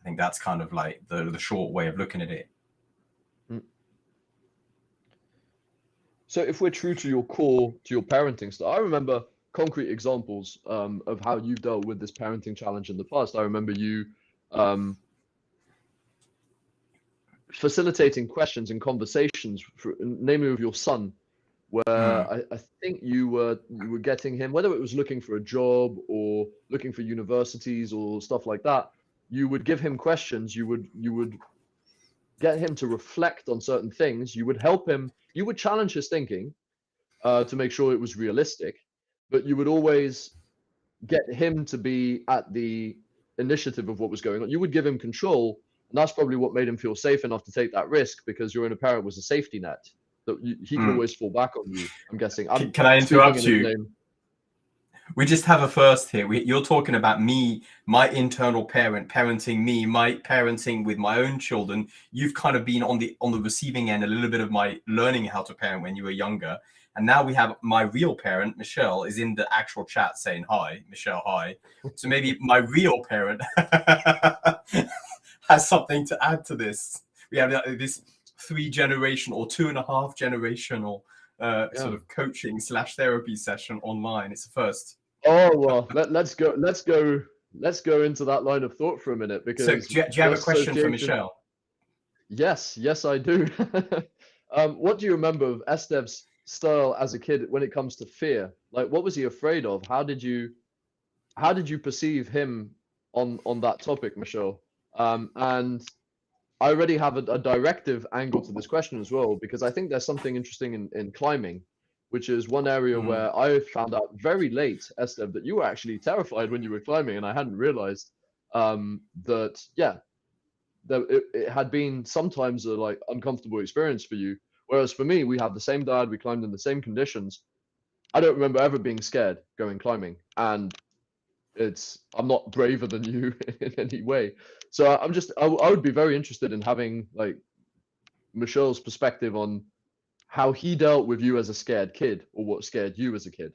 Speaker 1: I think that's kind of like the short way of looking at it.
Speaker 2: Mm. So if we're true to your core, to your parenting style, I remember concrete examples of how you've dealt with this parenting challenge in the past. I remember you um, facilitating questions and conversations, namely with your son, where
Speaker 1: Mm,
Speaker 2: I think you were getting him, whether it was looking for a job or looking for universities or stuff like that. You would give him questions. You would get him to reflect on certain things. You would help him. You would challenge his thinking to make sure it was realistic, but you would always get him to be at the initiative of what was going on. You would give him control, and that's probably what made him feel safe enough to take that risk because your inner parent was a safety net that he could
Speaker 1: mm.
Speaker 2: always fall back on you. I'm guessing. I'm
Speaker 1: Can I
Speaker 2: speaking
Speaker 1: interrupt
Speaker 2: in his
Speaker 1: you?
Speaker 2: name.
Speaker 1: We just have a first here. You're talking about me, my internal parent parenting me, my parenting with my own children. You've kind of been on the receiving end a little bit of my learning how to parent when you were younger. And now we have my real parent, Michelle, is in the actual chat saying hi, Michelle, hi. So maybe my real parent has something to add to this. We have this 3 generation or 2.5 generational
Speaker 2: Yeah.
Speaker 1: sort of coaching / therapy session online. It's a first.
Speaker 2: Oh well, let's go into that line of thought for a minute
Speaker 1: So,
Speaker 2: because
Speaker 1: do you have a
Speaker 2: cross
Speaker 1: question for
Speaker 2: association.
Speaker 1: Michelle?
Speaker 2: Yes, I do. What do you remember of Estev's style as a kid when it comes to fear? Like, what was he afraid of? How did you perceive him on that topic, Michelle? And I already have a directive angle to this question as well because I think there's something interesting in climbing, which is one area
Speaker 1: Mm,
Speaker 2: where I found out very late, Estev, that you were actually terrified when you were climbing, and I hadn't realized that yeah, that it had been sometimes a like uncomfortable experience for you. Whereas for me, we have the same dad, we climbed in the same conditions, I don't remember ever being scared going climbing, and I'm not braver than you in any way. So I would be very interested in having like Michelle's perspective on how he dealt with you as a scared kid, or what scared you as a kid.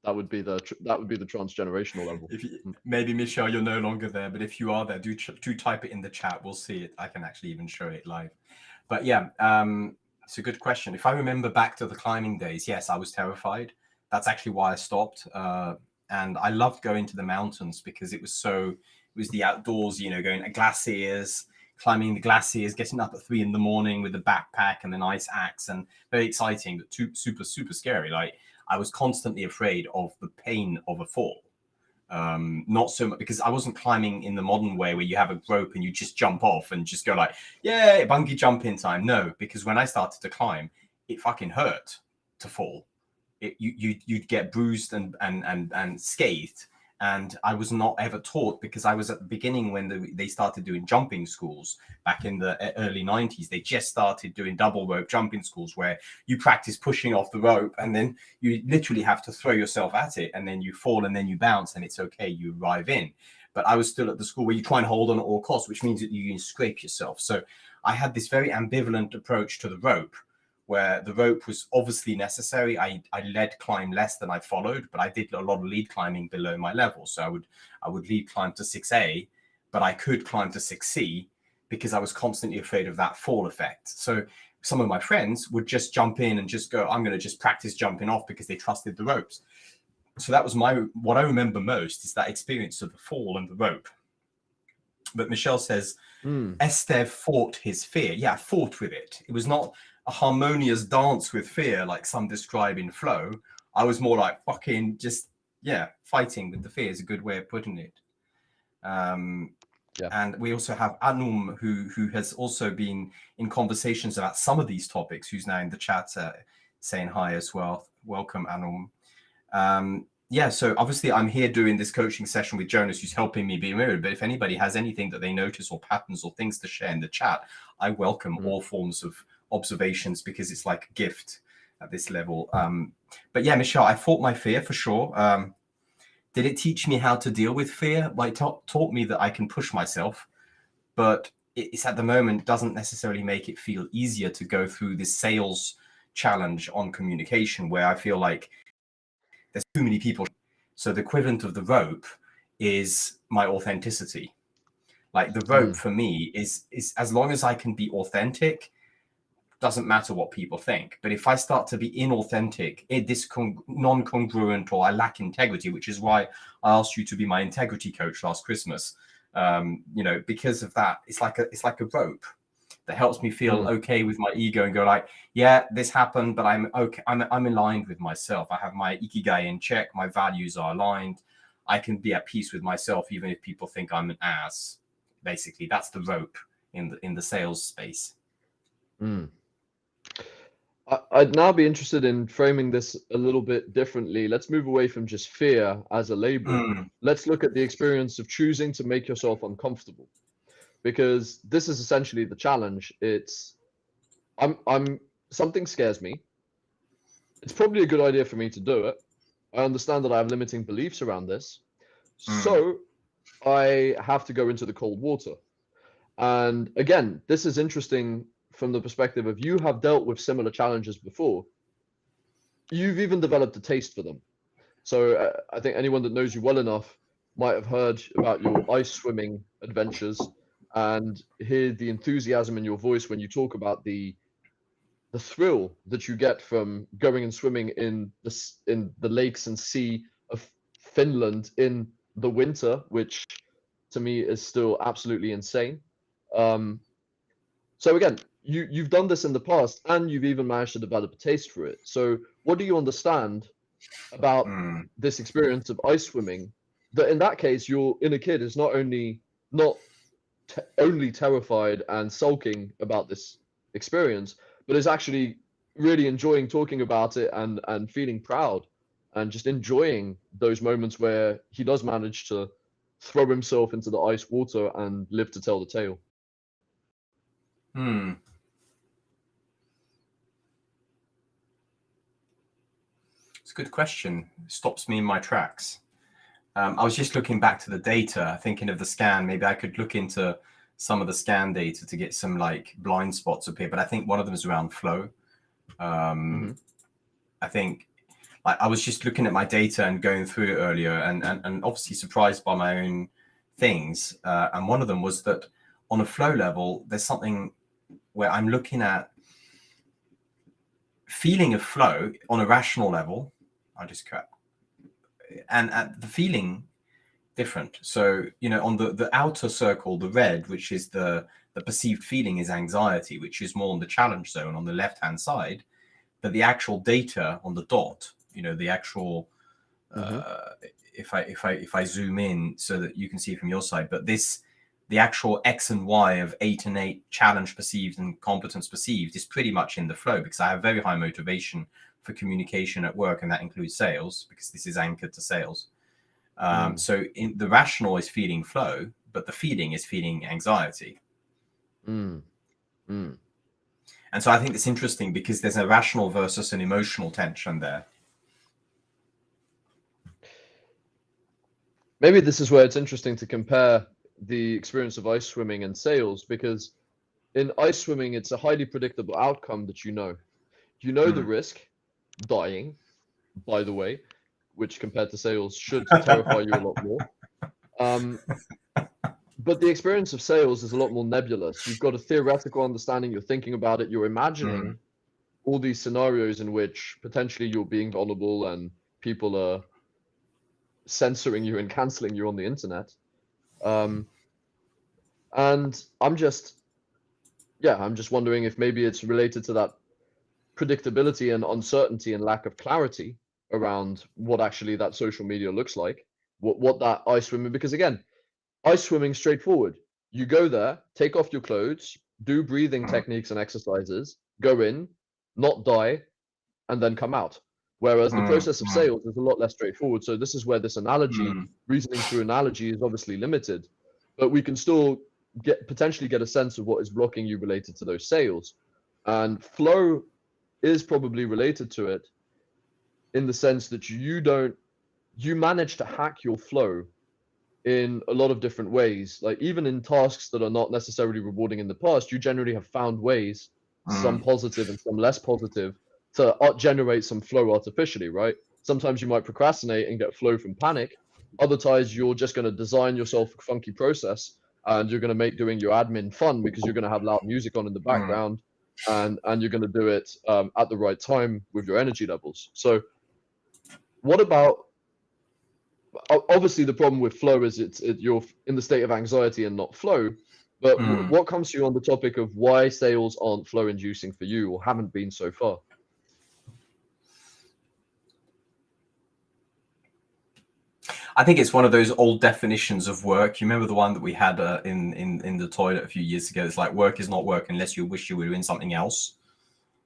Speaker 2: That would be the transgenerational level.
Speaker 1: If you, maybe Michelle, you're no longer there, but if you are there, do type it in the chat. We'll see it. I can actually even show it live. But yeah, it's a good question. If I remember back to the climbing days, yes, I was terrified. That's actually why I stopped. And I loved going to the mountains because it was the outdoors, you know, going to glaciers, climbing the glaciers, getting up at 3 a.m. with the backpack and an ice axe, and very exciting, but super, super scary. Like, I was constantly afraid of the pain of a fall. Not so much because I wasn't climbing in the modern way where you have a rope and you just jump off and just go like, yeah, bungee jump in time. No, because when I started to climb, it fucking hurt to fall. You'd get bruised and scathed. And I was not ever taught, because I was at the beginning when they started doing jumping schools back in the early 90s. They just started doing double rope jumping schools where you practice pushing off the rope and then you literally have to throw yourself at it, and then you fall and then you bounce and it's okay, you arrive in. But I was still at the school where you try and hold on at all costs, which means that you can scrape yourself. So I had this very ambivalent approach to the rope, where the rope was obviously necessary. I lead climb less than I followed, but I did a lot of lead climbing below my level. So I would lead climb to 6A, but I could climb to 6C because I was constantly afraid of that fall effect. So some of my friends would just jump in and just go, I'm going to just practice jumping off, because they trusted the ropes. So that was what I remember most, is that experience of the fall and the rope. But Michelle says, Estève fought his fear. Yeah, I fought with it. It was not a harmonious dance with fear like some describe in Flow. I was more like fucking just, yeah, fighting with the fear is a good way of putting it. And we also have Anum, who has also been in conversations about some of these topics, who's now in the chat saying hi as well. Welcome, Anum. Yeah, so obviously I'm here doing this coaching session with Jonas, who's helping me be mirrored. But if anybody has anything that they notice, or patterns or things to share in the chat, I welcome all forms of observations, because it's like a gift at this level. But yeah, Michelle, I fought my fear for sure. Did it teach me how to deal with fear? Like, taught me that I can push myself, but it's at the moment doesn't necessarily make it feel easier to go through this sales challenge on communication, where I feel like there's too many people. So the equivalent of the rope is my authenticity. Like, the rope for me is as long as I can be authentic, doesn't matter what people think. But if I start to be inauthentic, non-congruent, or I lack integrity, which is why I asked you to be my integrity coach last Christmas, you know, because of that, it's like a rope that helps me feel okay with my ego and go like, yeah, this happened, but I'm okay. I'm aligned with myself. I have my ikigai in check. My values are aligned. I can be at peace with myself, even if people think I'm an ass. Basically, that's the rope in the sales space.
Speaker 2: I'd now be interested in framing this a little bit differently. Let's move away from just fear as a label. Let's look at the experience of choosing to make yourself uncomfortable, because this is essentially the challenge. I'm something scares me. It's probably a good idea for me to do it. I understand that I have limiting beliefs around this. So I have to go into the cold water. And again, this is interesting from the perspective of, you have dealt with similar challenges before. You've even developed a taste for them. So I think anyone that knows you well enough might have heard about your ice swimming adventures, and hear the enthusiasm in your voice when you talk about the thrill that you get from going and swimming in the lakes and sea of Finland in the winter, which to me is still absolutely insane. So again, you've done this in the past, and you've even managed to develop a taste for it. So what do you understand about this experience of ice swimming, that in that case your inner kid is not only terrified and sulking about this experience, but is actually really enjoying talking about it, and feeling proud, and just enjoying those moments where he does manage to throw himself into the ice water and live to tell the tale?
Speaker 1: It's a good question. Stops me in my tracks. I was just looking back to the data, thinking of the scan. Maybe I could look into some of the scan data to get some like blind spots up here. But I think one of them is around flow.
Speaker 2: Mm-hmm.
Speaker 1: I think I was just looking at my data and going through it earlier, and obviously surprised by my own things. And one of them was that on a flow level, there's something where I'm looking at feeling of flow on a rational level. I just cut. And at the feeling different. So, on the outer circle, the red, which is the perceived feeling, is anxiety, which is more on the challenge zone on the left-hand side. But the actual data on the dot, the actual, if I zoom in so that you can see from your side, but the actual X and Y of 8 and 8 challenge perceived and competence perceived is pretty much in the flow, because I have very high motivation for communication at work, and that includes sales, because this is anchored to sales. So in the rational is feeling flow, but the feeling is feeling anxiety. And so I think it's interesting because there's a rational versus an emotional tension there.
Speaker 2: Maybe this is where it's interesting to compare the experience of ice swimming and sales, because in ice swimming, it's a highly predictable outcome that the risk, dying, by the way, which compared to sales should terrify you a lot more. But the experience of sales is a lot more nebulous. You've got a theoretical understanding, you're thinking about it, you're imagining all these scenarios in which potentially you're being vulnerable and people are censoring you and canceling you on the internet. And I'm just wondering if maybe it's related to that predictability and uncertainty and lack of clarity around what actually that social media looks like, what that ice swimming, because again, ice swimming straightforward. You go there, take off your clothes, do breathing techniques and exercises, go in, not die, and then come out. Whereas the process of sales is a lot less straightforward. So this is where this analogy, reasoning through analogy, is obviously limited, but we can still potentially get a sense of what is blocking you related to those sales. And flow is probably related to it in the sense that you manage to hack your flow in a lot of different ways. Like even in tasks that are not necessarily rewarding in the past, you generally have found ways, some positive and some less positive, to generate some flow artificially, right? Sometimes you might procrastinate and get flow from panic. Other times you're just going to design yourself a funky process and you're going to make doing your admin fun because you're going to have loud music on in the background and you're going to do it at the right time with your energy levels. So what about, obviously the problem with flow is you're in the state of anxiety and not flow, but what comes to you on the topic of why sales aren't flow inducing for you or haven't been so far?
Speaker 1: I think it's one of those old definitions of work. You remember the one that we had in the toilet a few years ago? It's like, work is not work unless you wish you were doing something else.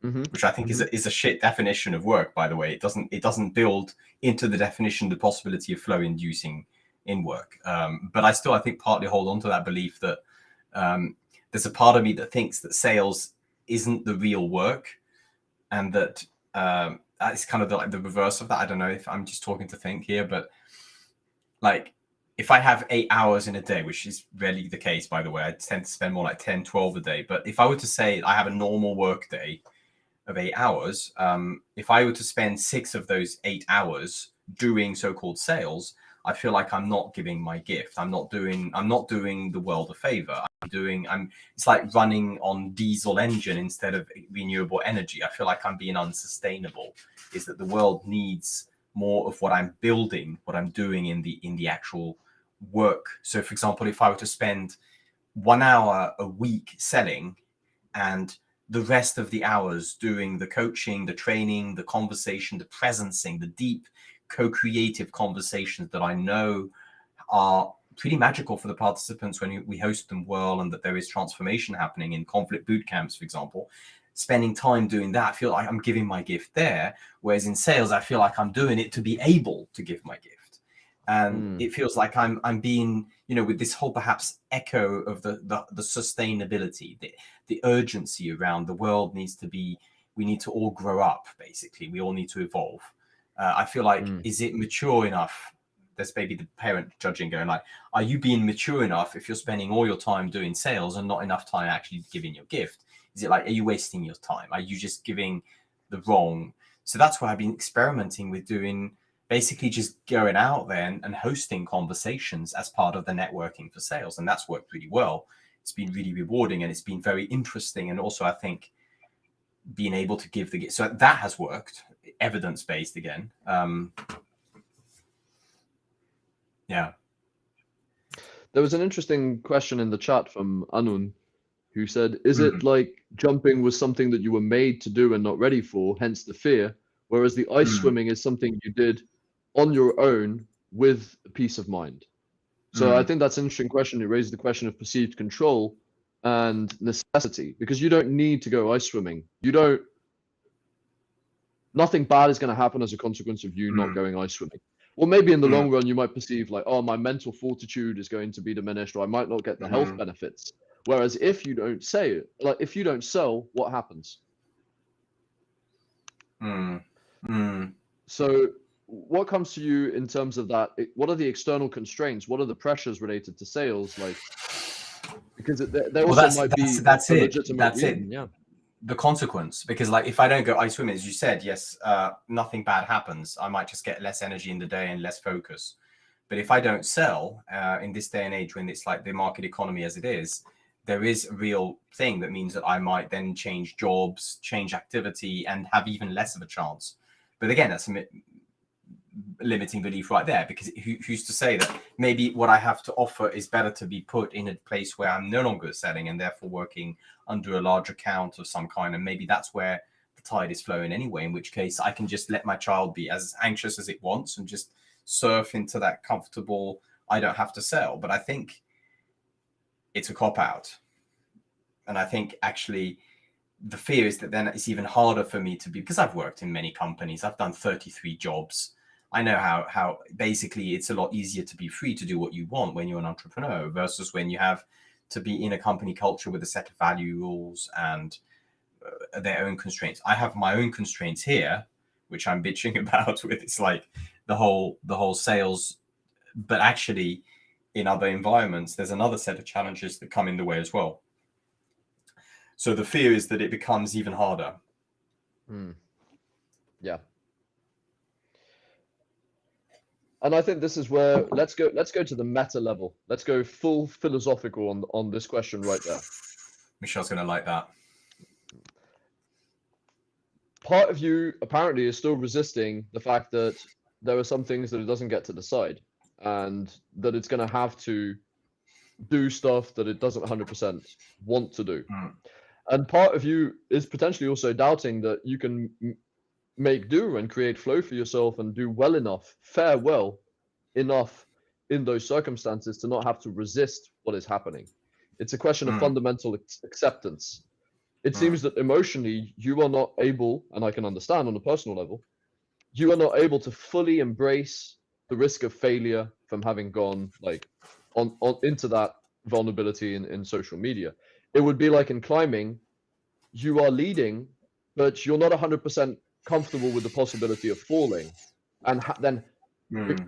Speaker 1: Which I think is a shit definition of work, by the way. It doesn't build into the definition the possibility of flow inducing in work. But I think partly hold on to that belief that there's a part of me that thinks that sales isn't the real work, and that it's kind of the reverse of that. I don't know if I'm just talking to think here, but like if I have 8 hours in a day, which is rarely the case, by the way, I tend to spend more like 10, 12 a day. But if I were to say I have a normal work day of 8 hours, if I were to spend 6 of those 8 hours doing so-called sales, I feel like I'm not giving my gift. I'm not doing the world a favor. It's like running on diesel engine instead of renewable energy. I feel like I'm being unsustainable. Is that the world needs more of what I'm building, what I'm doing in the actual work. So for example, if I were to spend 1 hour a week selling and the rest of the hours doing the coaching, the training, the conversation, the presencing, the deep co-creative conversations that I know are pretty magical for the participants when we host them well, and that there is transformation happening in conflict boot camps, for example. Spending time doing that, I feel like I'm giving my gift there. Whereas in sales, I feel like I'm doing it to be able to give my gift. And it feels like I'm being, with this whole perhaps echo of the sustainability, the urgency around the world we need to all grow up, basically. We all need to evolve. I feel like, is it mature enough? There's maybe the parent judging, going like, are you being mature enough if you're spending all your time doing sales and not enough time actually giving your gift? Is it like, are you wasting your time? Are you just giving the wrong? So that's why I've been experimenting with doing, basically just going out there and hosting conversations as part of the networking for sales. And that's worked really well. It's been really rewarding and it's been very interesting. And also, I think being able to give the gift, so that has worked, evidence-based again. Yeah.
Speaker 2: There was an interesting question in the chat from Anun, who said, is it like jumping was something that you were made to do and not ready for, hence the fear, whereas the ice swimming is something you did on your own with peace of mind? So I think that's an interesting question. It raises the question of perceived control and necessity, because you don't need to go ice swimming. Nothing bad is going to happen as a consequence of you not going ice swimming. Or maybe in the long run, you might perceive like, oh, my mental fortitude is going to be diminished, or I might not get the health benefits. Whereas if you don't if you don't sell, what happens? So what comes to you in terms of that? What are the external constraints? What are the pressures related to sales? Like, because there also might be
Speaker 1: that's
Speaker 2: a
Speaker 1: it.
Speaker 2: legitimate
Speaker 1: That's
Speaker 2: reason.
Speaker 1: it.
Speaker 2: Yeah.
Speaker 1: The consequence, because like if I don't go ice swimming, as you said, yes, nothing bad happens. I might just get less energy in the day and less focus. But if I don't sell in this day and age, when it's like the market economy as it is, there is a real thing that means that I might then change jobs, change activity, and have even less of a chance. But again, that's a limiting belief right there, because who's to say that maybe what I have to offer is better to be put in a place where I'm no longer selling and therefore working under a large account of some kind, and maybe that's where the tide is flowing anyway, in which case I can just let my child be as anxious as it wants and just surf into that comfortable, I don't have to sell. But I think it's a cop out, and I think actually the fear is that then it's even harder for me to be, because I've worked in many companies, I've done 33 jobs. I know how basically it's a lot easier to be free to do what you want when you're an entrepreneur versus when you have to be in a company culture with a set of value rules and their own constraints. I have my own constraints here, which I'm bitching about with. It's like the whole sales, but actually in other environments, there's another set of challenges that come in the way as well. So the fear is that it becomes even harder.
Speaker 2: Yeah. And I think this is where let's go to the meta level. Let's go full philosophical on this question right there.
Speaker 1: Michelle's going to like that.
Speaker 2: Part of you apparently is still resisting the fact that there are some things that it doesn't get to decide, and that it's going to have to do stuff that it doesn't 100% want to do. And part of you is potentially also doubting that you can make do and create flow for yourself and do well enough, fare well enough in those circumstances to not have to resist what is happening. It's a question of fundamental acceptance. It seems that emotionally you are not able, and I can understand on a personal level, you are not able to fully embrace the risk of failure from having gone like on into that vulnerability in social media. It would be like in climbing, you are leading, but you're not 100% comfortable with the possibility of falling, and then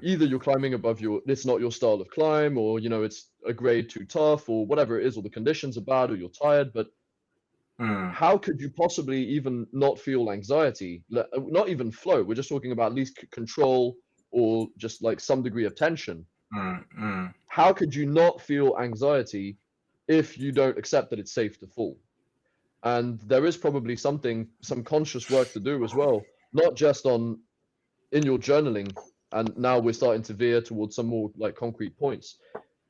Speaker 2: either you're climbing above it's not your style of climb, or it's a grade too tough, or whatever it is, or the conditions are bad, or you're tired. But how could you possibly even not feel anxiety? Not even flow. We're just talking about at least control, or just like some degree of tension. How could you not feel anxiety if you don't accept that it's safe to fall? And there is probably some conscious work to do as well, not just in your journaling. And now we're starting to veer towards some more like concrete points.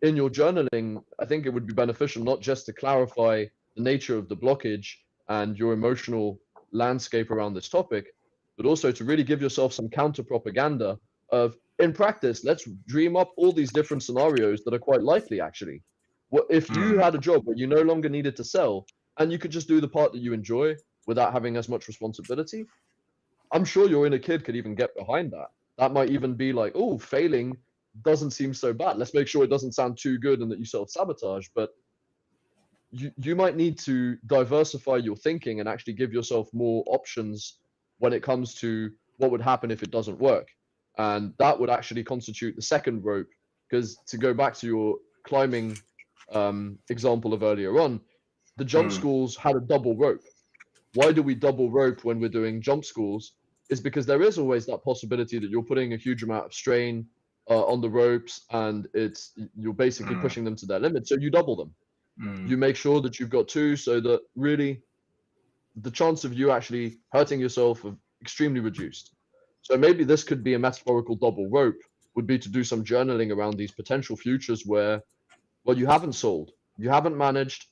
Speaker 2: In your journaling, I think it would be beneficial not just to clarify the nature of the blockage and your emotional landscape around this topic, but also to really give yourself some counter propaganda of, in practice, let's dream up all these different scenarios that are quite likely actually. What if you had a job where you no longer needed to sell and you could just do the part that you enjoy without having as much responsibility? I'm sure your inner kid could even get behind that. That might even be like, oh, failing doesn't seem so bad. Let's make sure it doesn't sound too good and that you self-sabotage. But you might need to diversify your thinking and actually give yourself more options when it comes to what would happen if it doesn't work? And that would actually constitute the second rope, because to go back to your climbing example of earlier on, the jump schools had a double rope. Why do we double rope when we're doing jump schools? Is because there is always that possibility that you're putting a huge amount of strain on the ropes, and you're basically pushing them to their limit. So you double them. You make sure that you've got two, so that really the chance of you actually hurting yourself are extremely reduced. So maybe this could be a metaphorical double rope, would be to do some journaling around these potential futures where, well, you haven't sold, you haven't managed,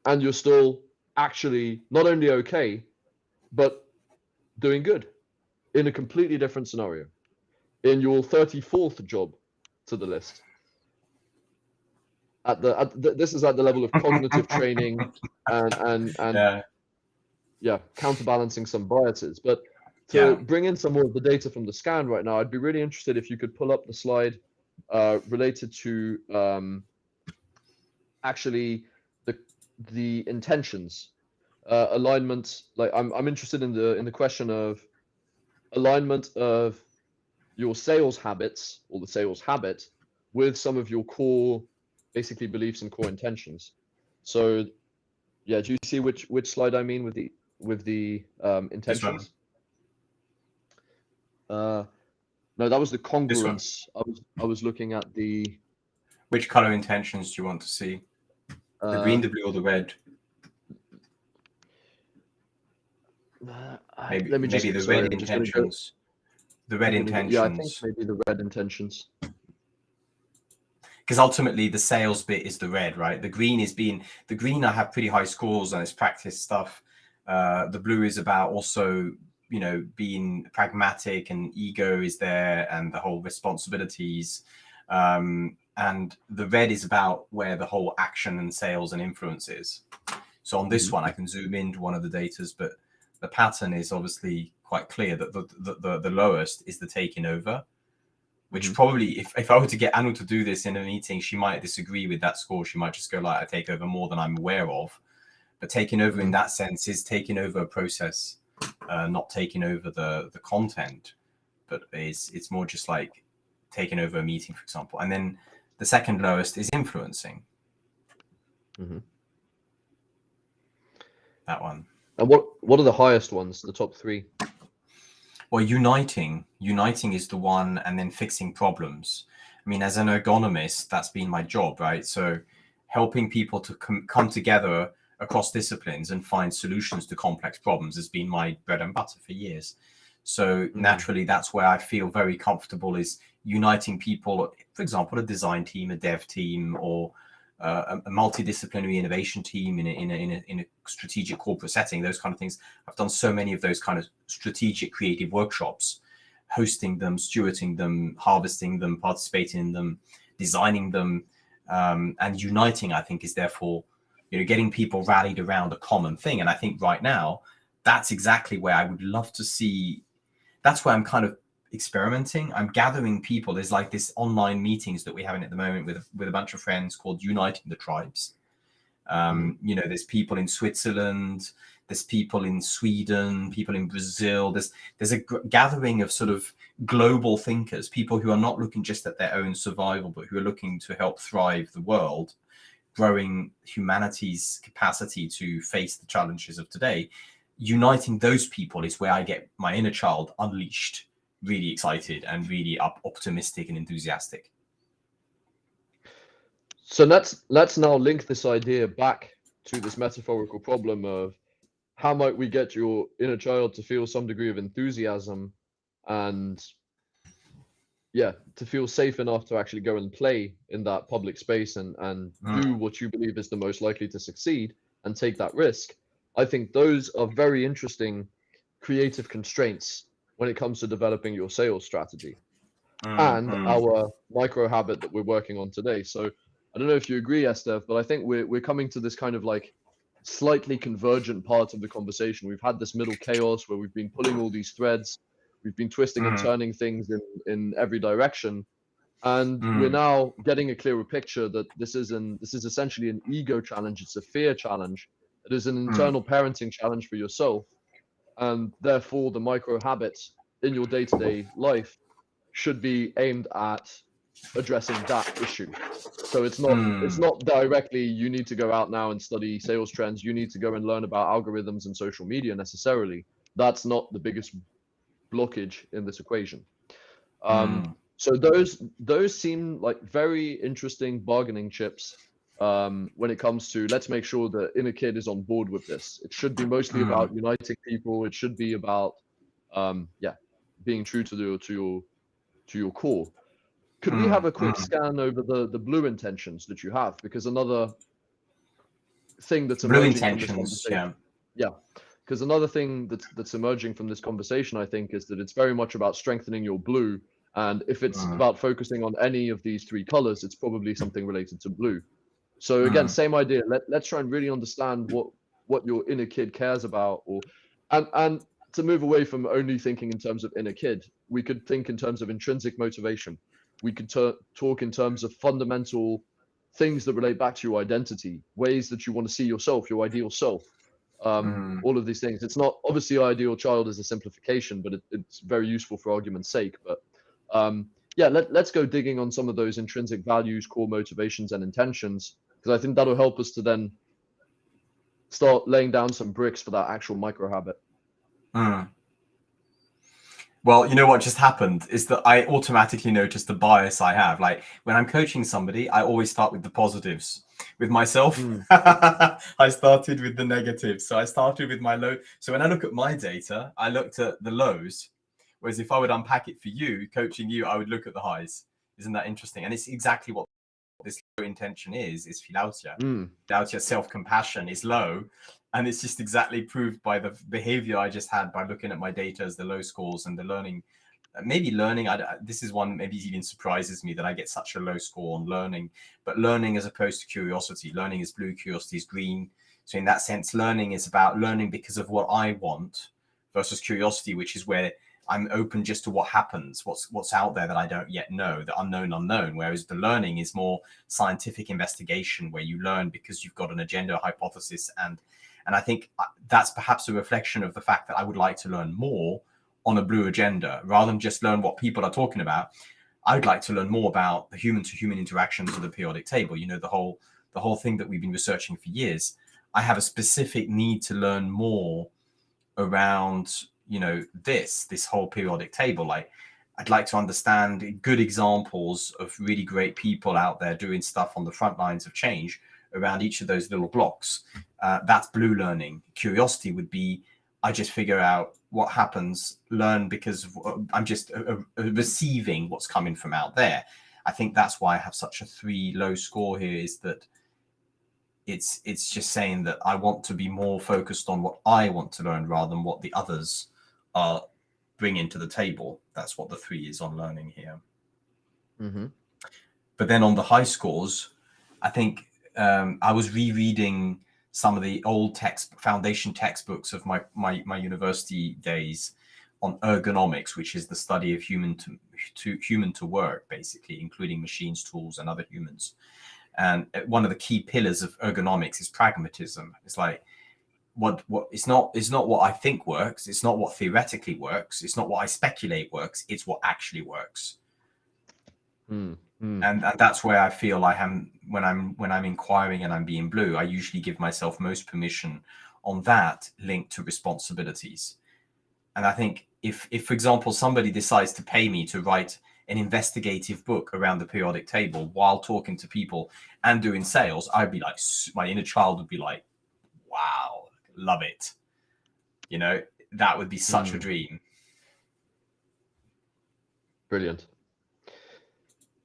Speaker 2: and you're still actually not only okay, but doing good in a completely different scenario, in your 34th job to the list. This is at the level of cognitive training and counterbalancing some biases. But to bring in some more of the data from the scan right now, I'd be really interested if you could pull up the slide related to actually the intentions, alignment. Like I'm interested in the question of alignment of your sales habits or the sales habit with some of your core, basically, beliefs and core intentions. So yeah, do you see which slide I mean with the intentions? No, that was the congruence. I was looking at the.
Speaker 1: Which color intentions do you want to see? The green, the blue, or the red? Maybe the red intentions. The red intentions.
Speaker 2: Yeah, I think maybe the red intentions.
Speaker 1: Because ultimately the sales bit is the red, right? The green I have pretty high scores on its practice stuff. The blue is about also, being pragmatic, and ego is there, and the whole responsibilities. And the red is about where the whole action and sales and influence is. So on this one, I can zoom into one of the datas, but the pattern is obviously quite clear that the lowest is the taking over, which probably, if I were to get Anu to do this in a meeting, she might disagree with that score. She might just go like, I take over more than I'm aware of. But taking over in that sense is taking over a process, not taking over the content, but it's more just like taking over a meeting, for example. And then the second lowest is influencing. That one.
Speaker 2: And what are the highest ones, the top three?
Speaker 1: Well, uniting is the one, and then fixing problems. I mean, as an ergonomist, that's been my job, right? So helping people to come together across disciplines and find solutions to complex problems has been my bread and butter for years. So naturally, that's where I feel very comfortable, is uniting people, for example, a design team, a dev team, or a multidisciplinary innovation team in a strategic corporate setting, those kind of things. I've done so many of those kind of strategic creative workshops, hosting them, stewarding them, harvesting them, participating in them, designing them, and uniting, I think, is therefore, getting people rallied around a common thing. And I think right now, that's exactly where I would love to see. That's where I'm kind of experimenting. I'm gathering people. There's like this online meetings that we're having at the moment with a bunch of friends called Uniting the Tribes. There's people in Switzerland, there's people in Sweden, people in Brazil. There's a gathering of sort of global thinkers, people who are not looking just at their own survival, but who are looking to help thrive the world, growing humanity's capacity to face the challenges of today. Uniting those people is where I get my inner child unleashed, really excited and really optimistic and enthusiastic.
Speaker 2: So let's now link this idea back to this metaphorical problem of how might we get your inner child to feel some degree of enthusiasm and to feel safe enough to actually go and play in that public space and do what you believe is the most likely to succeed and take that risk. I think those are very interesting creative constraints when it comes to developing your sales strategy and our micro habit that we're working on today. So I don't know if you agree, Estève, but I think we're coming to this kind of like slightly convergent part of the conversation. We've had this middle chaos where we've been pulling all these threads, we've been twisting and turning things in every direction, and we're now getting a clearer picture that this is essentially an ego challenge. It's a fear challenge. It is an internal parenting challenge for yourself, and therefore the micro habits in your day-to-day life should be aimed at addressing that issue. So it's not directly you need to go out now and study sales trends, you need to go and learn about algorithms and social media necessarily. That's not the biggest blockage in this equation. So those seem like very interesting bargaining chips when it comes to, let's make sure the inner kid is on board with this. It should be mostly about uniting people. It should be about being true to your core. Could we have a quick scan over the blue intentions that you have? Because another thing that's
Speaker 1: blue
Speaker 2: emerging from this
Speaker 1: intentions,
Speaker 2: conversation, because another thing that's emerging from this conversation, I think, is that it's very much about strengthening your blue. And if it's about focusing on any of these three colors, it's probably something related to blue. So again, same idea. Let's try and really understand what your inner kid cares about, and to move away from only thinking in terms of inner kid, we could think in terms of intrinsic motivation. We could talk in terms of fundamental things that relate back to your identity, ways that you want to see yourself, your ideal self. All of these things. It's not obviously ideal child is a simplification, but it's very useful for argument's sake. But let's go digging on some of those intrinsic values, core motivations, and intentions, because I think that'll help us to then start laying down some bricks for that actual micro habit.
Speaker 1: Well, you know what just happened is that I automatically noticed the bias I have. Like when I'm coaching somebody, I always start with the positives. With myself, I started with the negatives. So I started with my low. So when I look at my data, I looked at the lows. Whereas if I would unpack it for you, coaching you, I would look at the highs. Isn't that interesting? And it's exactly what this low intention is philautia. Philautia, self-compassion is low. And it's just exactly proved by the behavior I just had by looking at my data as the low scores and the learning. Maybe learning, this is one maybe even surprises me that I get such a low score on learning, but learning as opposed to curiosity. Learning is blue, curiosity is green. So in that sense, learning is about learning because of what I want versus curiosity, which is where I'm open just to what happens, what's out there that I don't yet know, the unknown. Whereas the learning is more scientific investigation, where you learn because you've got an agenda, a hypothesis, and I think that's perhaps a reflection of the fact that I would like to learn more on a blue agenda rather than just learn what people are talking about. I would like to learn more about the human-to-human interactions of the periodic table. You know, the whole thing that we've been researching for years. I have a specific need to learn more around, you know, this whole periodic table. Like, I'd like to understand good examples of really great people out there doing stuff on the front lines of change around each of those little blocks. That's blue learning. Curiosity would be, I just figure out what happens, learn because I'm just receiving what's coming from out there. I think that's why I have such a 3 low score here, is that it's just saying that I want to be more focused on what I want to learn rather than what the others are bringing to the table. That's what the 3 is on learning here. But then on the high scores, I think I was rereading some of the old foundation textbooks of my university days on ergonomics, which is the study of human to work, basically, including machines, tools, and other humans. And one of the key pillars of ergonomics is pragmatism. It's like what it's not what I think works. It's not what theoretically works. It's not what I speculate works. It's what actually works. And that's where I feel I am when I'm inquiring and I'm being blue. I usually give myself most permission on that linked to responsibilities. And I think if for example, somebody decides to pay me to write an investigative book around the periodic table while talking to people and doing sales, I'd be like, my inner child would be like, wow, love it. You know, that would be such a dream.
Speaker 2: Brilliant.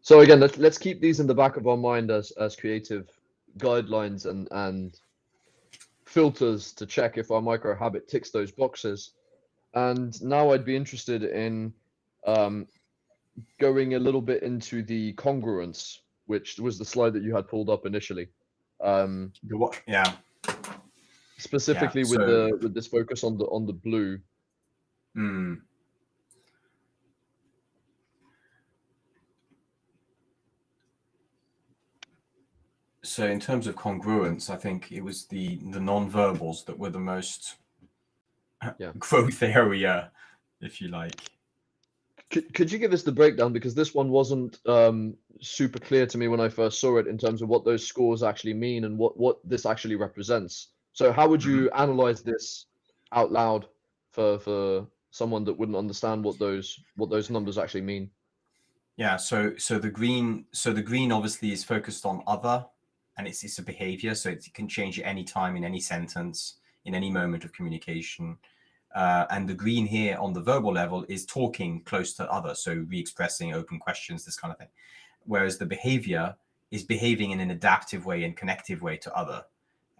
Speaker 2: So again, let's keep these in the back of our mind as creative guidelines and filters to check if our micro habit ticks those boxes. And now I'd be interested in going a little bit into the congruence, which was the slide that you had pulled up initially.
Speaker 1: Yeah.
Speaker 2: Specifically with this focus on the blue.
Speaker 1: So in terms of congruence, I think it was the non-verbals that were the most growth area, if you like.
Speaker 2: Could you give us the breakdown, because this one wasn't super clear to me when I first saw it, in terms of what those scores actually mean and what this actually represents. So how would
Speaker 1: Mhm.
Speaker 2: you analyze this out loud for someone that wouldn't understand what those numbers actually mean?
Speaker 1: Yeah, so the green obviously is focused on other, and it's a behavior, so it can change at any time, in any sentence, in any moment of communication. And the green here on the verbal level is talking close to other, so re-expressing, open questions, this kind of thing. Whereas the behavior is behaving in an adaptive way and connective way to other.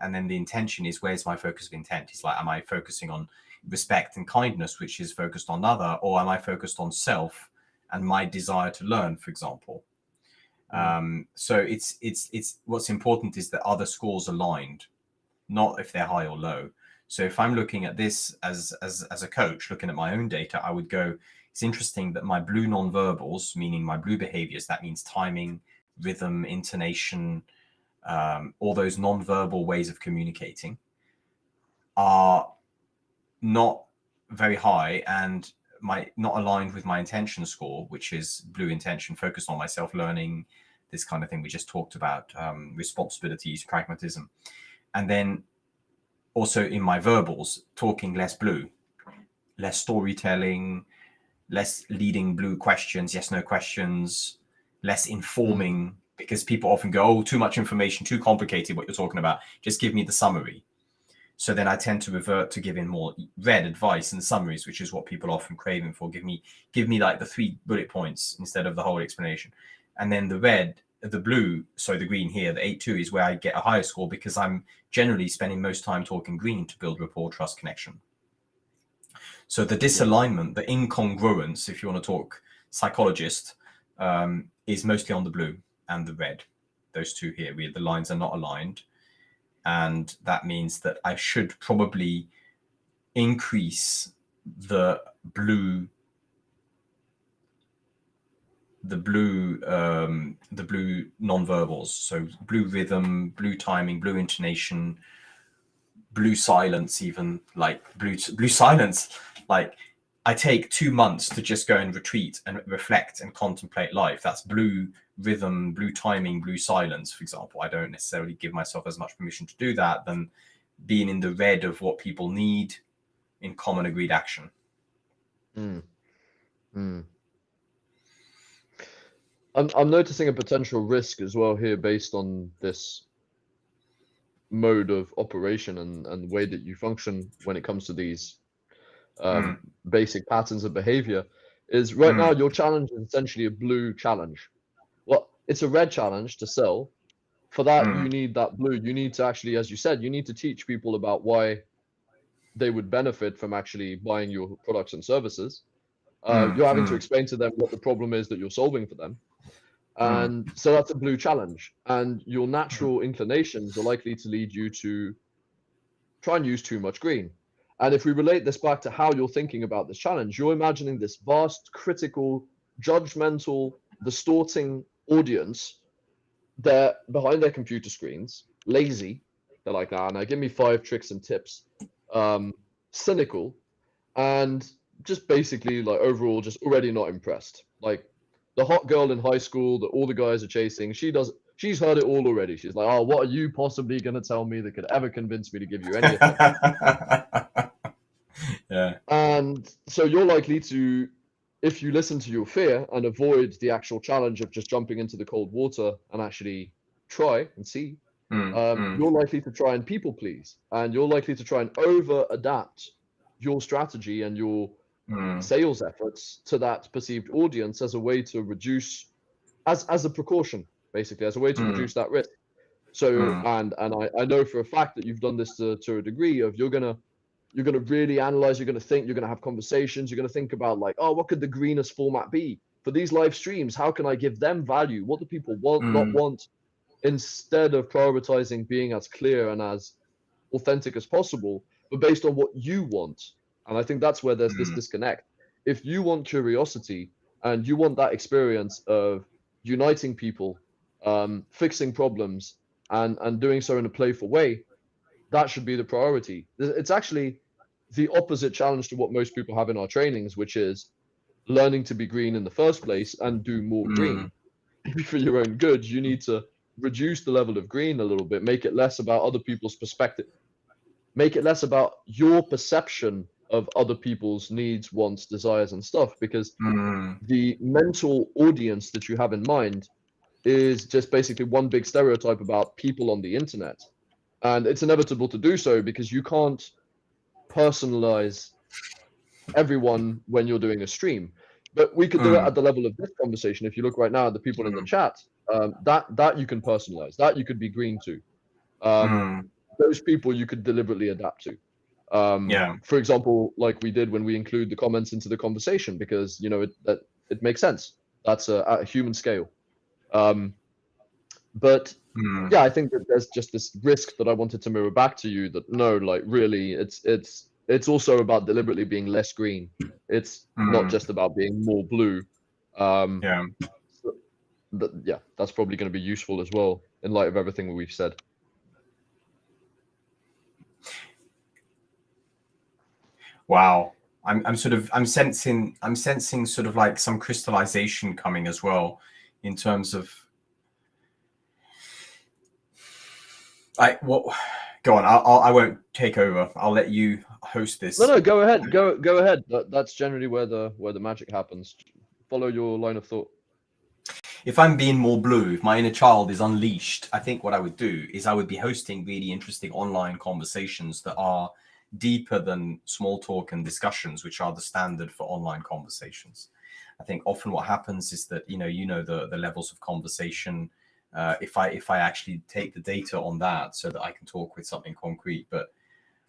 Speaker 1: And then the intention is, where's my focus of intent? It's like, am I focusing on respect and kindness, which is focused on other, or am I focused on self and my desire to learn, for example? So it's what's important is that other scores aligned, not if they're high or low. So if I'm looking at this as a coach, looking at my own data, I would go, it's interesting that my blue nonverbals, meaning my blue behaviors, that means timing, rhythm, intonation, all those nonverbal ways of communicating, are not very high and not aligned with my intention score, which is blue intention, focused on myself learning, this kind of thing we just talked about, responsibilities, pragmatism. And then also in my verbals, talking less blue, less storytelling, less leading blue questions, yes, no questions, less informing, because people often go, oh, too much information, too complicated what you're talking about, just give me the summary. So then I tend to revert to giving more red advice and summaries, which is what people are often craving for. Give me like the 3 bullet points instead of the whole explanation. And then the blue, so the green here, the 8-2 is where I get a higher score, because I'm generally spending most time talking green to build rapport, trust, connection. So the disalignment, the incongruence, if you want to talk psychologist, is mostly on the blue and the red. Those two here, where the lines are not aligned. And that means that I should probably increase the blue nonverbals. So blue rhythm, blue timing, blue intonation, blue silence, even like blue silence. Like, I take 2 months to just go and retreat and reflect and contemplate life. That's blue rhythm, blue timing, blue silence, for example. I don't necessarily give myself as much permission to do that than being in the red of what people need in common agreed action.
Speaker 2: Mm. Mm. I'm noticing a potential risk as well here, based on this mode of operation and way that you function when it comes to these basic patterns of behavior. Is right now your challenge is essentially a blue challenge. Well, it's a red challenge to sell. For that, you need that blue. You need to actually, as you said, you need to teach people about why they would benefit from actually buying your products and services. You're having to explain to them what the problem is that you're solving for them. And so that's a blue challenge. And your natural inclinations are likely to lead you to try and use too much green. And if we relate this back to how you're thinking about this challenge, you're imagining this vast, critical, judgmental, distorting audience. They're behind their computer screens, lazy. They're like, nah, now give me 5 tricks and tips. Cynical, and just basically, like, overall just already not impressed. Like, the hot girl in high school that all the guys are chasing, she's heard it all already. She's like, oh, what are you possibly going to tell me that could ever convince me to give you any attention?
Speaker 1: Yeah.
Speaker 2: And so you're likely to, if you listen to your fear and avoid the actual challenge of just jumping into the cold water and actually try and see, you're likely to try and people please, and you're likely to try and over adapt your strategy and your sales efforts to that perceived audience as a way to reduce, as a precaution, basically, as a way to reduce that risk. So, and I know for a fact that you've done this to a degree of, you're gonna really analyze, you're gonna think, you're gonna have conversations, you're gonna think about, like, oh, what could the greenest format be for these live streams? How can I give them value? What do people want, not want? Instead of prioritizing being as clear and as authentic as possible, but based on what you want. And I think that's where there's this disconnect. If you want curiosity and you want that experience of uniting people, fixing problems, and doing so in a playful way, that should be the priority. It's actually the opposite challenge to what most people have in our trainings, which is learning to be green in the first place and do more green. Maybe for your own good, you need to reduce the level of green a little bit, make it less about other people's perspective, make it less about your perception of other people's needs, wants, desires, and stuff, because the mental audience that you have in mind is just basically one big stereotype about people on the internet. And it's inevitable to do so because you can't personalize everyone when you're doing a stream. But we could do it at the level of this conversation. If you look right now at the people in the chat, that you can personalize, that you could be green to. Those people you could deliberately adapt to. For example, like we did when we include the comments into the conversation, because it makes sense. That's at a human scale. But yeah, I think that there's just this risk that I wanted to mirror back to you, that no, like really, it's also about deliberately being less green. It's not just about being more blue. Yeah, that's probably going to be useful as well in light of everything we've said.
Speaker 1: Wow. I'm sensing sort of like some crystallization coming as well, in terms of go on. I won't take over. I'll let you host this.
Speaker 2: No, go ahead. Go ahead. That's generally where the magic happens. Follow your line of thought.
Speaker 1: If I'm being more blue, if my inner child is unleashed, I think what I would do is I would be hosting really interesting online conversations that are deeper than small talk and discussions, which are the standard for online conversations. I think often what happens is that the levels of conversation. If I actually take the data on that, so that I can talk with something concrete, but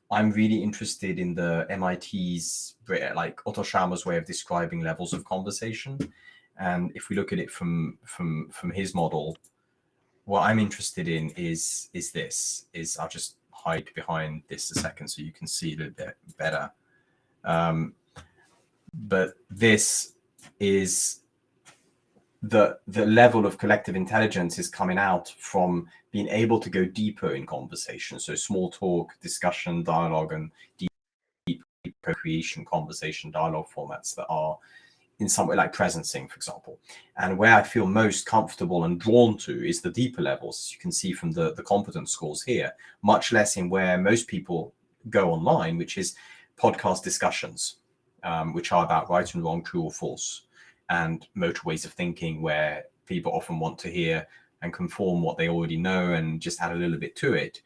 Speaker 1: I'm really interested in the MIT's, like Otto Scharmer's way of describing levels of conversation. And if we look at it from his model, what I'm interested in is I'll just hide behind this a second so you can see a little bit better. But this is the level of collective intelligence is coming out from being able to go deeper in conversation. So small talk, discussion, dialogue, and deep co-creation, conversation, dialogue formats that are in some way like presencing, for example. And where I feel most comfortable and drawn to is the deeper levels, as you can see from the competence scores here, much less in where most people go online, which is podcast discussions, which are about right and wrong, true or false, and motorways of thinking, where people often want to hear and conform what they already know and just add a little bit to it.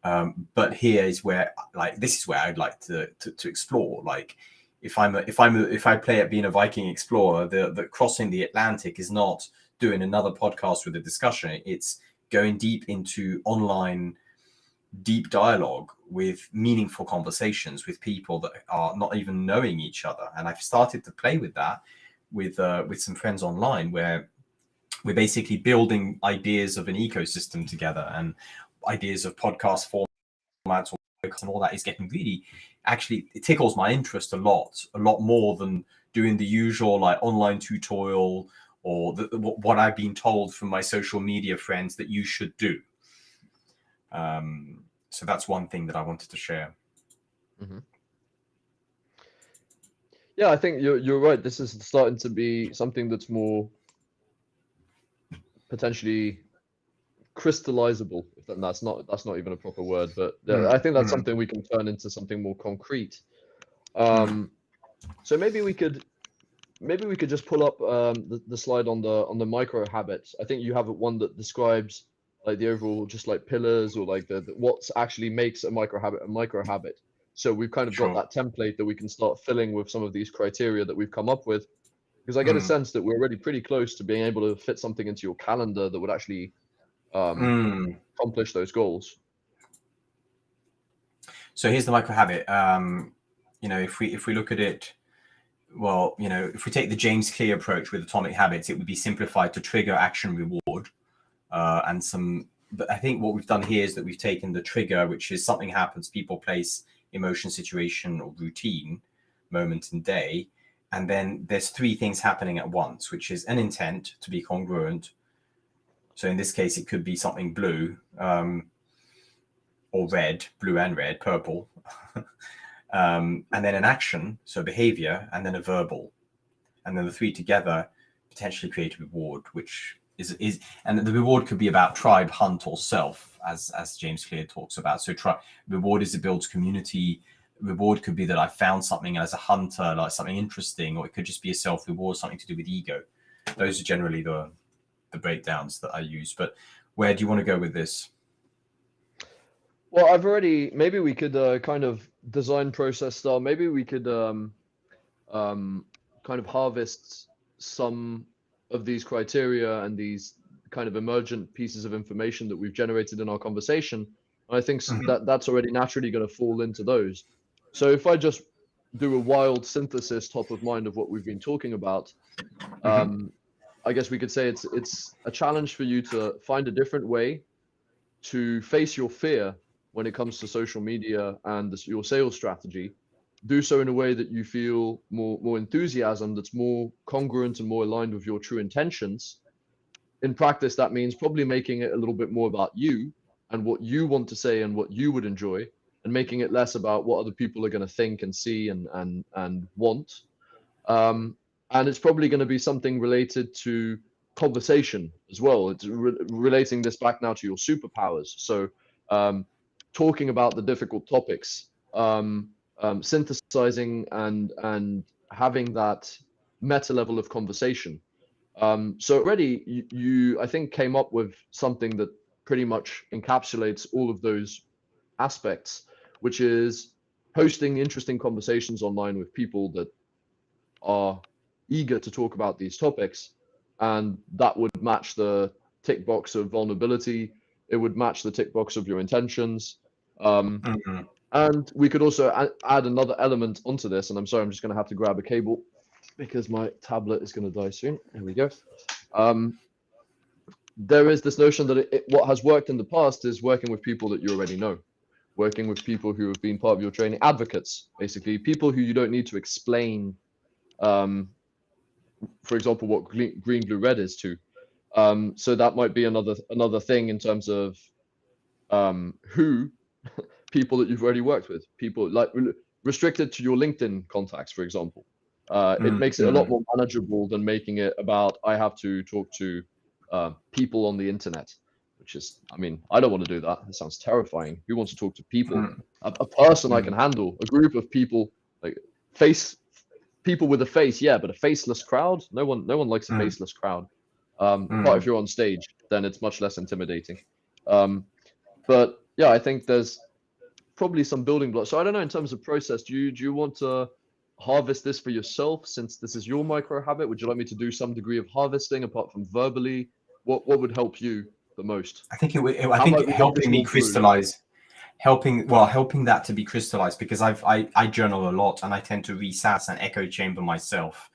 Speaker 1: But here is where, like, this is where I'd like to explore. Like, if I play at being a Viking explorer, the crossing the Atlantic is not doing another podcast with a discussion. It's going deep into online deep dialogue with meaningful conversations with people that are not even knowing each other. And I've started to play with that with some friends online, where we're basically building ideas of an ecosystem together, and ideas of podcast formats and all that is getting really, actually, it tickles my interest a lot more than doing the usual like online tutorial or what I've been told from my social media friends that you should do. So that's one thing that I wanted to share.
Speaker 2: Mm-hmm. Yeah, I think you're right. This is starting to be something that's more potentially crystallizable. If that's not even a proper word, but I think that's something we can turn into something more concrete. So maybe we could just pull up the slide on the micro habits. I think you have one that describes like the overall just like pillars, or like the what's actually makes a micro habit. So we've kind of got that template that we can start filling with some of these criteria that we've come up with, because I get a sense that we're already pretty close to being able to fit something into your calendar that would actually accomplish those goals.
Speaker 1: So here's the micro habit. If we look at it, well, if we take the James Clear approach with atomic habits, it would be simplified to trigger, action, reward, and some. But I think what we've done here is that we've taken the trigger, which is something happens, people, place, emotion, situation, or routine, moment in day, and then there's three things happening at once, which is an intent to be congruent. So in this case, it could be something blue, or red, blue and red, purple. And then an action, so behavior, and then a verbal. and then the three together potentially create a reward, which is and the reward could be about tribe, hunt, or self, as James Clear talks about. So reward is it builds community. Reward could be that I found something as a hunter, like something interesting, or it could just be a self reward, something to do with ego. Those are generally the breakdowns that I use. But where do you want to go with this?
Speaker 2: Well, maybe we could kind of design process style. Maybe we could kind of harvest some of these criteria and these kind of emergent pieces of information that we've generated in our conversation. And I think that's already naturally going to fall into those. So if I just do a wild synthesis top of mind of what we've been talking about, I guess we could say it's a challenge for you to find a different way to face your fear when it comes to social media and your sales strategy. Do so in a way that you feel more enthusiasm, that's more congruent and more aligned with your true intentions. In practice, that means probably making it a little bit more about you and what you want to say and what you would enjoy, and making it less about what other people are going to think and see and want. And it's probably going to be something related to conversation as well. It's relating this back now to your superpowers. So talking about the difficult topics, synthesizing and having that meta level of conversation. So already you, I think, came up with something that pretty much encapsulates all of those aspects, which is hosting interesting conversations online with people that are eager to talk about these topics. And that would match the tick box of vulnerability. It would match the tick box of your intentions. And we could also add another element onto this. And I'm sorry, I'm just going to have to grab a cable because my tablet is going to die soon. Here we go. There is this notion that what has worked in the past is working with people that you already know, working with people who have been part of your training, advocates, basically people who you don't need to explain, for example, what green, blue, red is to. So that might be another thing in terms of who people that you've already worked with, people like restricted to your LinkedIn contacts, for example. It makes it a lot more manageable than making it about I have to talk to people on the internet, which is, I mean, I don't want to do that. It sounds terrifying. Who wants to talk to people? A person I can handle, a group of people, like people with a face, yeah, but a faceless crowd. No one likes a faceless crowd. But if you're on stage, then it's much less intimidating. But yeah, I think there's probably some building blocks. So I don't know, in terms of process, do you want to harvest this for yourself, since this is your micro habit? Would you like me to do some degree of harvesting apart from verbally? What would help you the most?
Speaker 1: I think helping me crystallize, helping that to be crystallized, because I journal a lot and I tend to resass and echo chamber myself.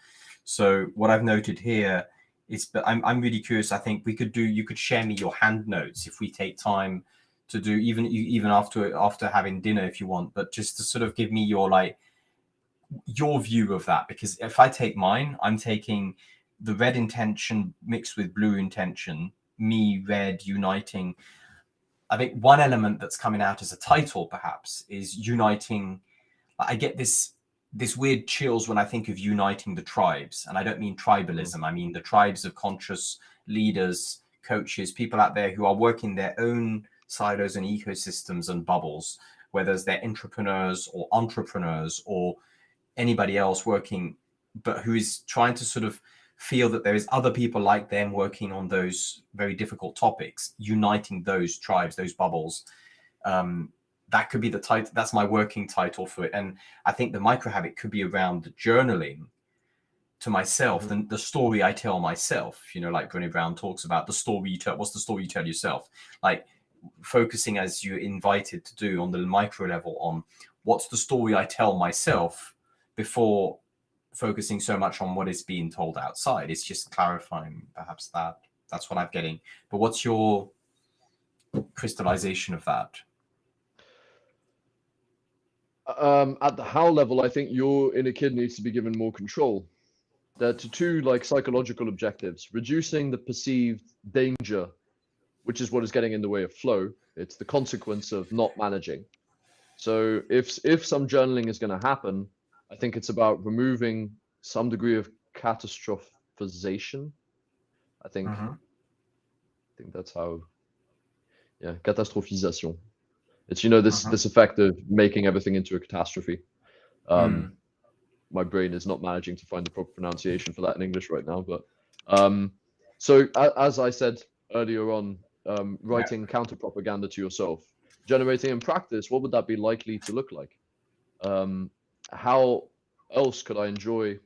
Speaker 1: So what I've noted here is, but I'm really curious. I think you could share me your hand notes if we take time to do, even after having dinner if you want, but just to sort of give me your view of that. Because if I take mine, I'm taking the red intention mixed with blue intention, me, red, uniting. I think one element that's coming out as a title perhaps is uniting. I get this weird chills when I think of uniting the tribes. And I don't mean tribalism. I mean the tribes of conscious leaders, coaches, people out there who are working their own silos and ecosystems and bubbles, whether they're entrepreneurs or anybody else working, but who is trying to sort of feel that there is other people like them working on those very difficult topics, uniting those tribes, those bubbles. That could be the title. That's my working title for it. And I think the micro habit could be around the journaling to myself, the story I tell myself, like Brené Brown talks about the story you tell. What's the story you tell yourself? Like focusing, as you're invited to do on the micro level, on what's the story I tell myself before focusing so much on what is being told outside. It's just clarifying perhaps that's what I'm getting. But what's your crystallization of that?
Speaker 2: At the how level, I think your inner kid needs to be given more control. There are two psychological objectives: reducing the perceived danger, which is what is getting in the way of flow. It's the consequence of not managing. So if some journaling is going to happen, I think it's about removing some degree of catastrophization. I think
Speaker 1: Mm-hmm.
Speaker 2: that's how. Yeah, catastrophisation. It's this
Speaker 1: Mm-hmm.
Speaker 2: this effect of making everything into a catastrophe.
Speaker 1: Mm.
Speaker 2: My brain is not managing to find the proper pronunciation for that in English right now. But so as I said earlier on,
Speaker 1: Yeah.
Speaker 2: writing counter propaganda to yourself, generating in practice, what would that be likely to look like? How else could I enjoy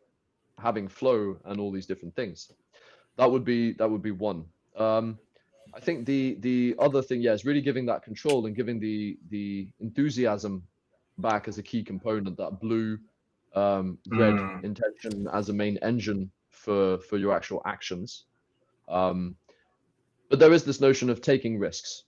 Speaker 2: having flow and all these different things? That would be one. I think the other thing, yeah, is really giving that control and giving the enthusiasm back as a key component. That blue, red
Speaker 1: Mm.
Speaker 2: intention as a main engine for your actual actions. Um, but there is this notion of taking risks.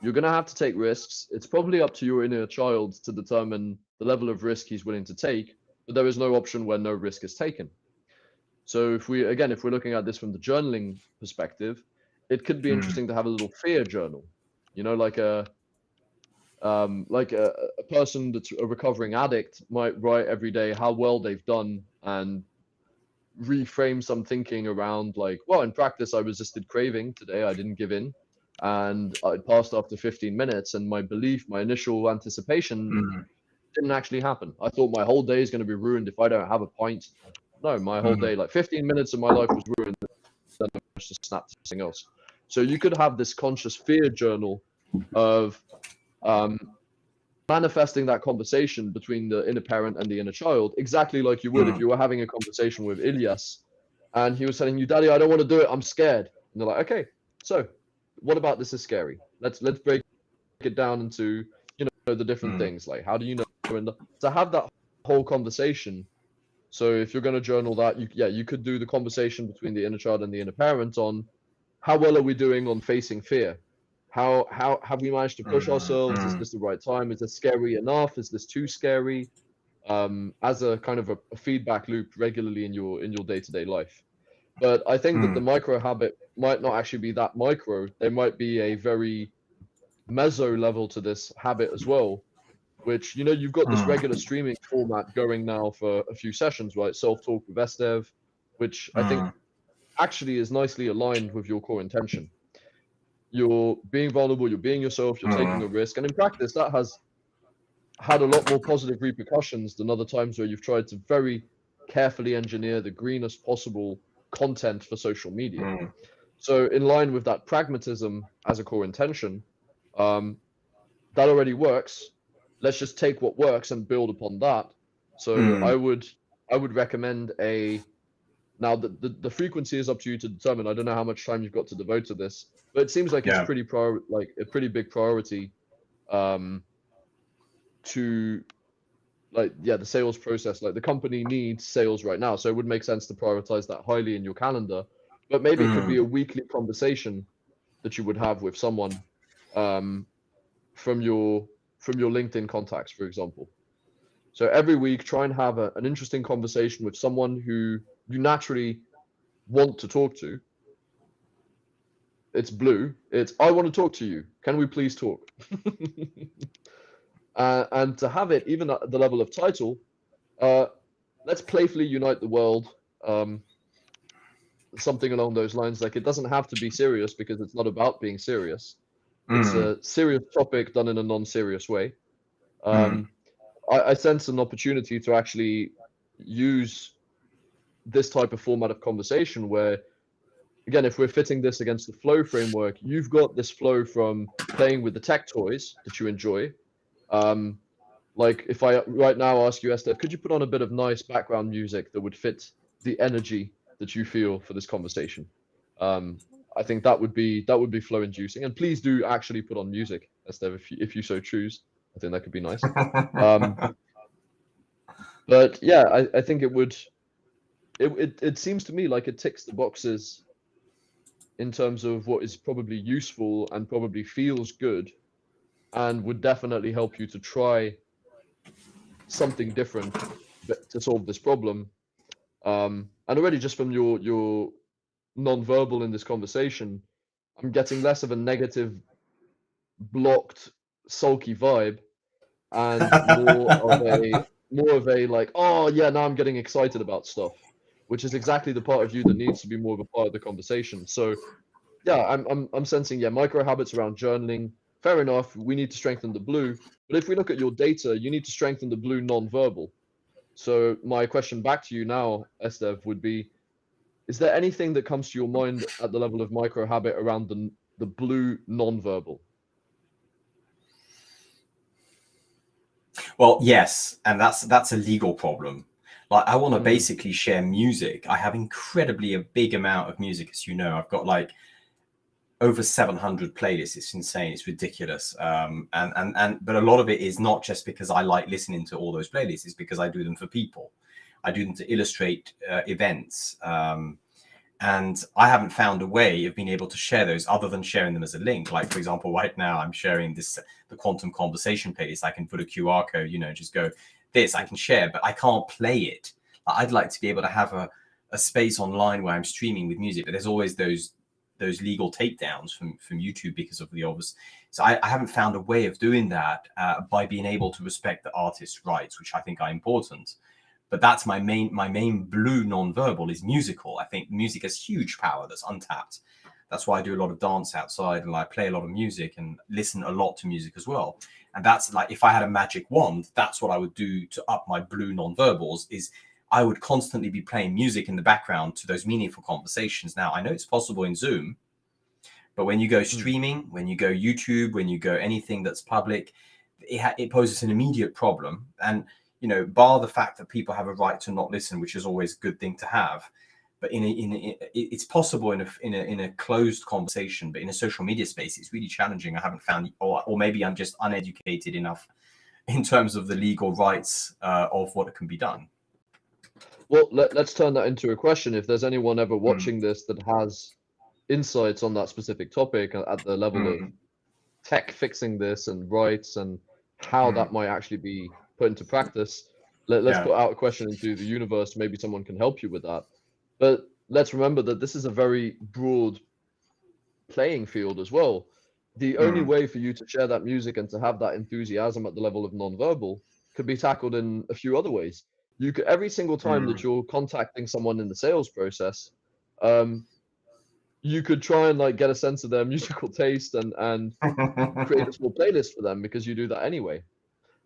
Speaker 2: You're going to have to take risks. It's probably up to your inner child to determine the level of risk he's willing to take. But there is no option where no risk is taken. So if we're looking at this from the journaling perspective, it could be
Speaker 1: Mm.
Speaker 2: interesting to have a little fear journal, like a person that's a recovering addict might write every day how well they've done and reframe some thinking around like, well, in practice, I resisted craving today. I didn't give in and I passed after 15 minutes. And my initial anticipation
Speaker 1: Mm.
Speaker 2: didn't actually happen. I thought my whole day is going to be ruined if I don't have a pint. No, my whole
Speaker 1: Mm.
Speaker 2: day, like 15 minutes of my life was ruined. Then I managed to snap to something else. So you could have this conscious fear journal of manifesting that conversation between the inner parent and the inner child, exactly like you would if
Speaker 1: Mm.
Speaker 2: you were having a conversation with Ilyas and he was telling you, Daddy, I don't want to do it, I'm scared. And they're like, okay, so what about this is scary? Let's break it down into the different
Speaker 1: Mm.
Speaker 2: things. Like, how do you know? And to have that whole conversation. So if you're going to journal that, you could do the conversation between the inner child and the inner parent on how well are we doing on facing fear? How have we managed to push
Speaker 1: Mm.
Speaker 2: ourselves? Is
Speaker 1: Mm.
Speaker 2: this the right time? Is this scary enough? Is this too scary? As a kind of a feedback loop regularly in your day-to-day life. But I think that the
Speaker 1: Mm.
Speaker 2: micro habit might not actually be that micro. There might be a very meso level to this habit as well, which you've got this regular
Speaker 1: Mm.
Speaker 2: streaming format going now for a few sessions, right? Self-talk with Estève, which I think
Speaker 1: Mm.
Speaker 2: actually is nicely aligned with your core intention. You're being vulnerable, you're being yourself, you're taking a
Speaker 1: Mm.
Speaker 2: risk, and in practice that has had a lot more positive repercussions than other times where you've tried to very carefully engineer the greenest possible content for social media.
Speaker 1: Mm.
Speaker 2: So in line with that pragmatism as a core intention, that already works. Let's just take what works and build upon that. So
Speaker 1: Mm.
Speaker 2: I would recommend a now the frequency is up to you to determine. I don't know how much time you've got to devote to this, but it seems like it's
Speaker 1: Yeah.
Speaker 2: pretty like a pretty big priority to the sales process. Like the company needs sales right now, so it would make sense to prioritize that highly in your calendar. But maybe it could be a
Speaker 1: Mm.
Speaker 2: weekly conversation that you would have with someone um, from your LinkedIn contacts, for example. So every week, try and have an interesting conversation with someone who you naturally want to talk to. It's blue. It's I want to talk to you. Can we please talk? And to have it even at the level of title, uh, let's playfully unite the world. Um, Something along those lines. Like it doesn't have to be serious because it's not about being serious. It's
Speaker 1: Mm.
Speaker 2: a serious topic done in a non-serious way.
Speaker 1: Mm.
Speaker 2: Um, I sense an opportunity to actually use this type of format of conversation where, again, if we're fitting this against the flow framework, you've got this flow from playing with the tech toys that you enjoy. Um, like if I right now ask you, Esther, could you put on a bit of nice background music that would fit the energy that you feel for this conversation? Um, I think that would be flow inducing. And please do actually put on music, Esther, if you so choose. I think that could be nice. Um, but yeah, I think it would it seems to me like it ticks the boxes in terms of what is probably useful and probably feels good and would definitely help you to try something different to solve this problem. And already just from your non-verbal in this conversation, I'm getting less of a negative, blocked, sulky vibe and more of a like, oh yeah, now I'm getting excited about stuff. which is exactly the part of you that needs to be more of a part of the conversation. So yeah, I'm sensing, yeah, micro habits around journaling. Fair enough. We need to strengthen the blue. But if we look at your data, you need to strengthen the blue non-verbal. So my question back to you now, Estève, would be, is there anything that comes to your mind at the level of micro habit around the blue non-verbal?
Speaker 1: Well, yes, and that's a legal problem. Like, I want to
Speaker 2: Mm,
Speaker 1: basically share music. I have incredibly a big amount of music, as you know. I've got like over 700 playlists. It's insane. It's ridiculous. But a lot of it is not just because I like listening to all those playlists. It's because I do them for people. I do them to illustrate events. And I haven't found a way of being able to share those other than sharing them as a link. Like, for example, right now I'm sharing the quantum conversation playlist. I can put a QR code, just go this, I can share, but I can't play it. I'd like to be able to have a space online where I'm streaming with music, but there's always those legal takedowns from YouTube because of the obvious. So I haven't found a way of doing that by being able to respect the artist's rights, which I think are important. But that's my main blue non-verbal is musical. I think music has huge power that's untapped. That's why I do a lot of dance outside, and I play a lot of music and listen a lot to music as well. And that's like, if I had a magic wand, that's what I would do to up my blue non-verbals. Is I would constantly be playing music in the background to those meaningful conversations. Now, I know it's possible in Zoom, but when you go
Speaker 2: mm.
Speaker 1: streaming, when you go YouTube, when you go anything that's public, it poses an immediate problem. And bar the fact that people have a right to not listen, which is always a good thing to have, but it's possible in a closed conversation, but in a social media space, it's really challenging. I haven't found, or maybe I'm just uneducated enough in terms of the legal rights of what can be done.
Speaker 2: Well, let's turn that into a question. If there's anyone ever
Speaker 1: Mm,
Speaker 2: watching this that has insights on that specific topic at the level of
Speaker 1: mm,
Speaker 2: tech fixing this and rights and how
Speaker 1: mm,
Speaker 2: that might actually be put into practice, let's
Speaker 1: yeah.
Speaker 2: put out a question into the universe. Maybe someone can help you with that. But let's remember that this is a very broad playing field as well. The only
Speaker 1: Mm,
Speaker 2: way for you to share that music and to have that enthusiasm at the level of nonverbal could be tackled in a few other ways. You could, every single time that
Speaker 1: mm.
Speaker 2: you're contacting someone in the sales process, um, you could try and like get a sense of their musical taste and create a small playlist for them because you do that anyway.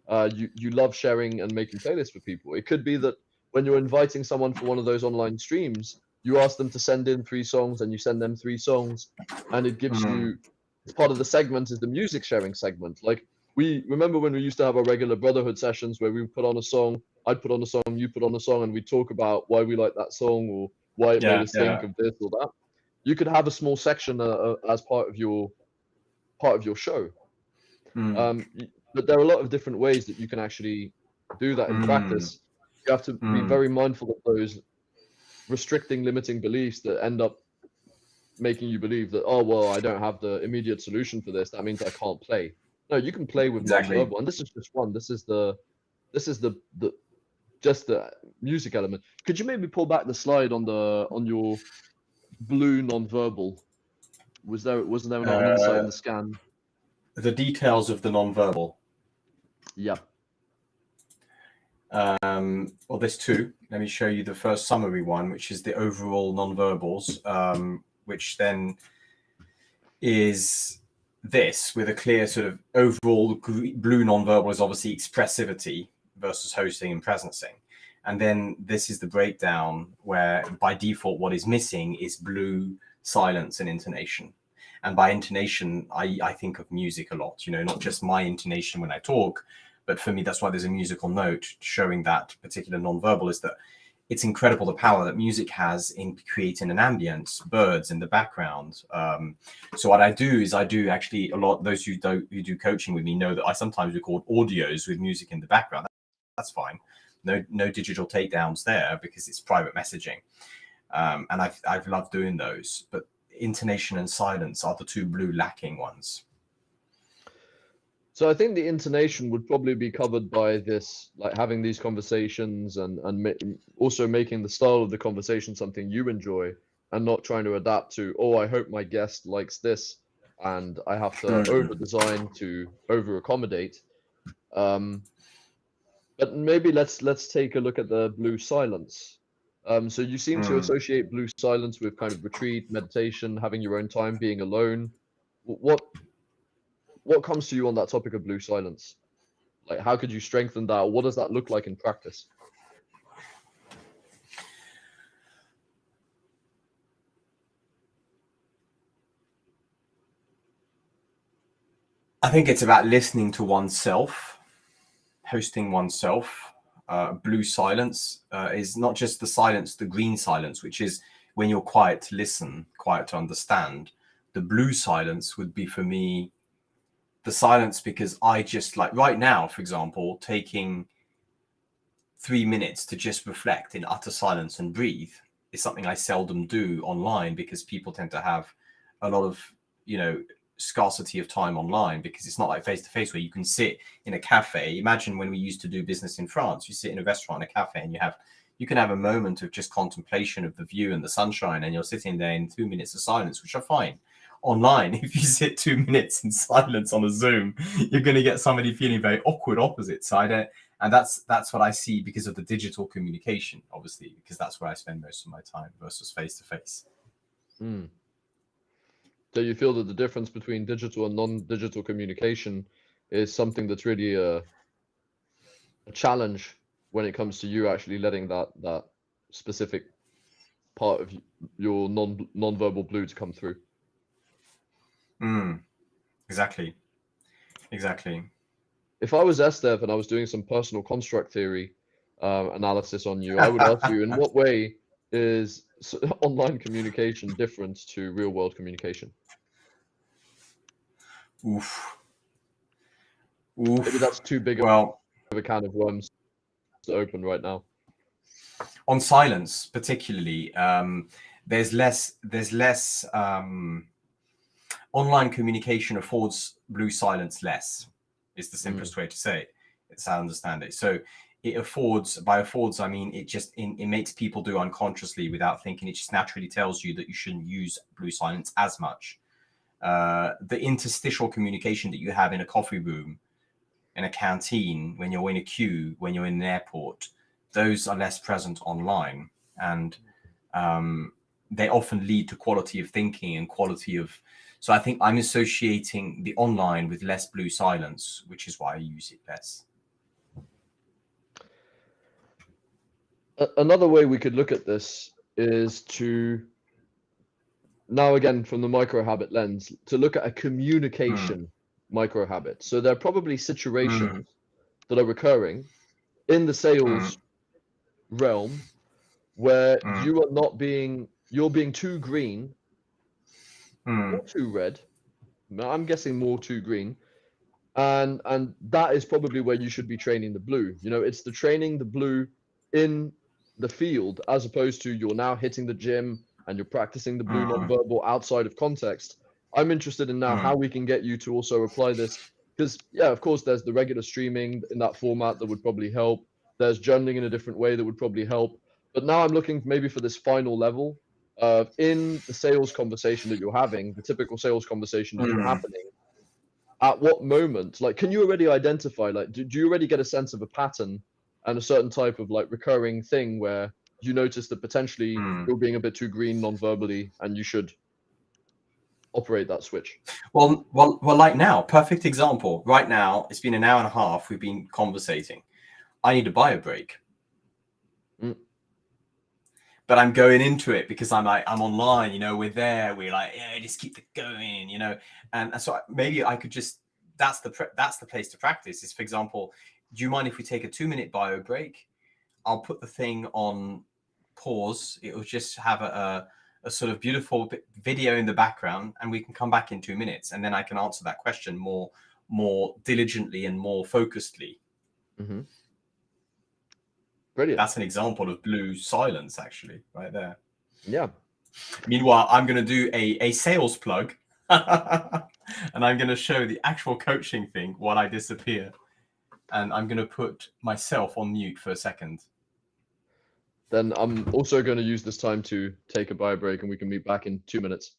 Speaker 2: You love sharing and making playlists for people. It could be that when you're inviting someone for one of those online streams, you ask them to send in 3 songs and you send them 3 songs, and it gives
Speaker 1: Mm.
Speaker 2: you, it's part of the segment is the music sharing segment. Like, we remember when we used to have our regular brotherhood sessions where we would put on a song, I'd put on a song, you put on a song, and we talk about why we like that song or why it made
Speaker 1: Yeah,
Speaker 2: us think
Speaker 1: yeah.
Speaker 2: of this or that. You could have a small section as part of your show.
Speaker 1: Mm,
Speaker 2: Um, but there are a lot of different ways that you can actually do that in
Speaker 1: mm,
Speaker 2: practice. You have to be
Speaker 1: mm.
Speaker 2: very mindful of those restricting, limiting beliefs that end up making you believe that, oh, well, I don't have the immediate solution for this. That means I can't play. No, you can play with
Speaker 1: Exactly.
Speaker 2: nonverbal, and this is just one. This is the just the music element. Could you maybe pull back the slide on your blue nonverbal? Wasn't there not an insight in
Speaker 1: Uh,
Speaker 2: the scan?
Speaker 1: the details of the nonverbal.
Speaker 2: Yeah.
Speaker 1: Well, there's two. Let me show you the first summary one, which is the overall nonverbals, which then is this with a clear sort of overall blue nonverbal is obviously expressivity versus hosting and presencing. And then this is the breakdown where by default, what is missing is blue, silence, and intonation. And by intonation, I think of music a lot, not just my intonation when I talk, but for me, that's why there's a musical note showing that particular nonverbal is that it's incredible the power that music has in creating an ambience, birds in the background. So what I do is I do actually a lot. Those who do coaching with me know that I sometimes record audios with music in the background. That's fine. No digital takedowns there because it's private messaging. And I've loved doing those. But intonation and silence are the two blue lacking ones.
Speaker 2: So I think the intonation would probably be covered by this, like having these conversations and also making the style of the conversation something you enjoy and not trying to adapt to, oh, I hope my guest likes this and I have to over design to over accommodate. But maybe let's take a look at the blue silence. So you seem to associate blue silence with kind of retreat, meditation, having your own time, being alone. What comes to you on that topic of blue silence? Like, how could you strengthen that? What does that look like in practice?
Speaker 1: I think it's about listening to oneself, hosting oneself. Blue silence is not just the silence, the green silence, which is when you're quiet to listen, quiet to understand. The blue silence would be for me the silence because I just like right now, for example, taking 3 minutes to just reflect in utter silence and breathe is something I seldom do online because people tend to have a lot of, scarcity of time online because it's not like face to face where you can sit in a cafe. Imagine when we used to do business in France, you sit in a restaurant, a cafe, and you can have a moment of just contemplation of the view and the sunshine, and you're sitting there in 2 minutes of silence, which are fine. Online, if you sit 2 minutes in silence on a Zoom, you're going to get somebody feeling very awkward opposite side. And that's what I see because of the digital communication, obviously, because that's where I spend most of my time versus face to face.
Speaker 2: So you feel that the difference between digital and non-digital communication is something that's really a challenge when it comes to you actually letting that specific part of your non-verbal blue to come through.
Speaker 1: Exactly.
Speaker 2: If I was Estève and I was doing some personal construct theory analysis on you, I would ask you, in what way is online communication different to real-world communication?
Speaker 1: Oof.
Speaker 2: Maybe that's too big of
Speaker 1: Well,
Speaker 2: a can of worms to open right now.
Speaker 1: on silence, particularly, there's less. Online communication affords blue silence less. Is the simplest way to say it. It's how I understand it. So it affords. By affords, I mean it makes people do unconsciously without thinking. It just naturally tells you that you shouldn't use blue silence as much. The interstitial communication that you have in a coffee room, in a canteen, when you're in a queue, when you're in an airport, those are less present online, and they often lead to quality of thinking and quality of. So I think I'm associating the online with less blue silence, which is why I use it less.
Speaker 2: Another way we could look at this is to, now again from the micro habit lens, to look at a communication micro habit. So there are probably situations that are recurring in the sales realm where you're being too green or too red. I'm guessing more too green. And that is probably where you should be training the blue. It's the training the blue in the field, as opposed to you're now hitting the gym and you're practicing the blue nonverbal outside of context. I'm interested in now how we can get you to also apply this, because yeah, of course there's the regular streaming in that format that would probably help. There's journaling in a different way that would probably help. But now I'm looking maybe for this final level of, in the sales conversation that you're having, the typical sales conversation that you're happening, at what moment, like, can you already identify, like, do you already get a sense of a pattern and a certain type of like recurring thing where you notice that potentially you're being a bit too green non-verbally and you should operate that switch?
Speaker 1: Well, like now, perfect example. Right now, it's been an hour and a half. We've been conversating. I need a bio break. But I'm going into it because I'm online, we're there, we're like, yeah, just keep it going, and so maybe I could just, that's the place to practice is, for example, do you mind if we take a 2-minute bio break? I'll put the thing on pause. It will just have a sort of beautiful video in the background, and we can come back in 2 minutes, and then I can answer that question more diligently and more focusedly.
Speaker 2: Brilliant.
Speaker 1: That's an example of blue silence, actually, right there.
Speaker 2: Yeah.
Speaker 1: Meanwhile, I'm going to do a sales plug, and I'm going to show the actual coaching thing while I disappear. And I'm going to put myself on mute for a second.
Speaker 2: Then I'm also going to use this time to take a bio break, and we can meet back in 2 minutes.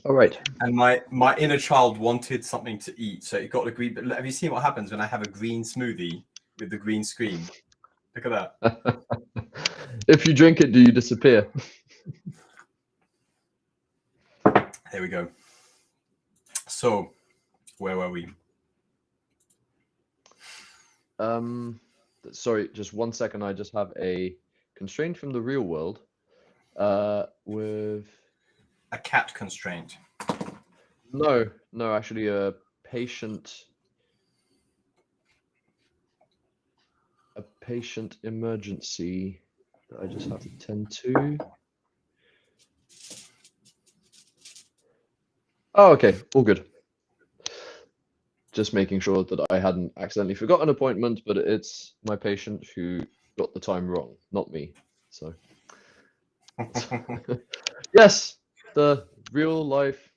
Speaker 2: All right.
Speaker 1: And my inner child wanted something to eat, so it got a green. But have you seen what happens when I have a green smoothie with the green screen? Look at that.
Speaker 2: If you drink it, do you disappear?
Speaker 1: There we go. So, where were we?
Speaker 2: Sorry, just 1 second. I just have a constraint from the real world. With
Speaker 1: A cat constraint.
Speaker 2: no, actually a patient emergency that I just have to tend to. Oh, okay, all good. Just making sure that I hadn't accidentally forgotten an appointment, but it's my patient who got the time wrong, not me. So yes, the real life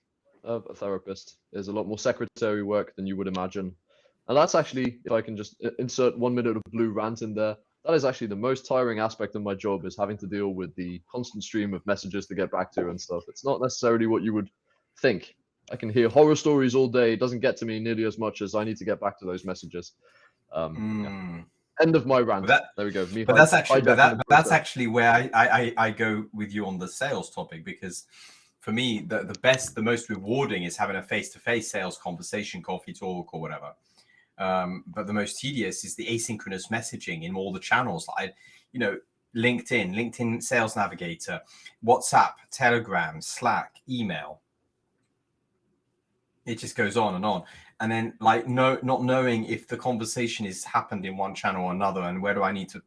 Speaker 2: of a therapist is a lot more secretary work than you would imagine. And that's actually, if I can just insert 1 minute of blue rant in there, that is actually the most tiring aspect of my job, is having to deal with the constant stream of messages to get back to and stuff. It's not necessarily what you would think. I can hear horror stories all day. It doesn't get to me nearly as much as I need to get back to those messages. Yeah. End of my rant. There we go.
Speaker 1: But that's actually where I go with you on the sales topic, because for me, the most rewarding is having a face-to-face sales conversation, coffee talk or whatever. But the most tedious is the asynchronous messaging in all the channels. LinkedIn Sales Navigator, WhatsApp, Telegram, Slack, email. It just goes on. And then not knowing if the conversation is happened in one channel or another, and where do I need to,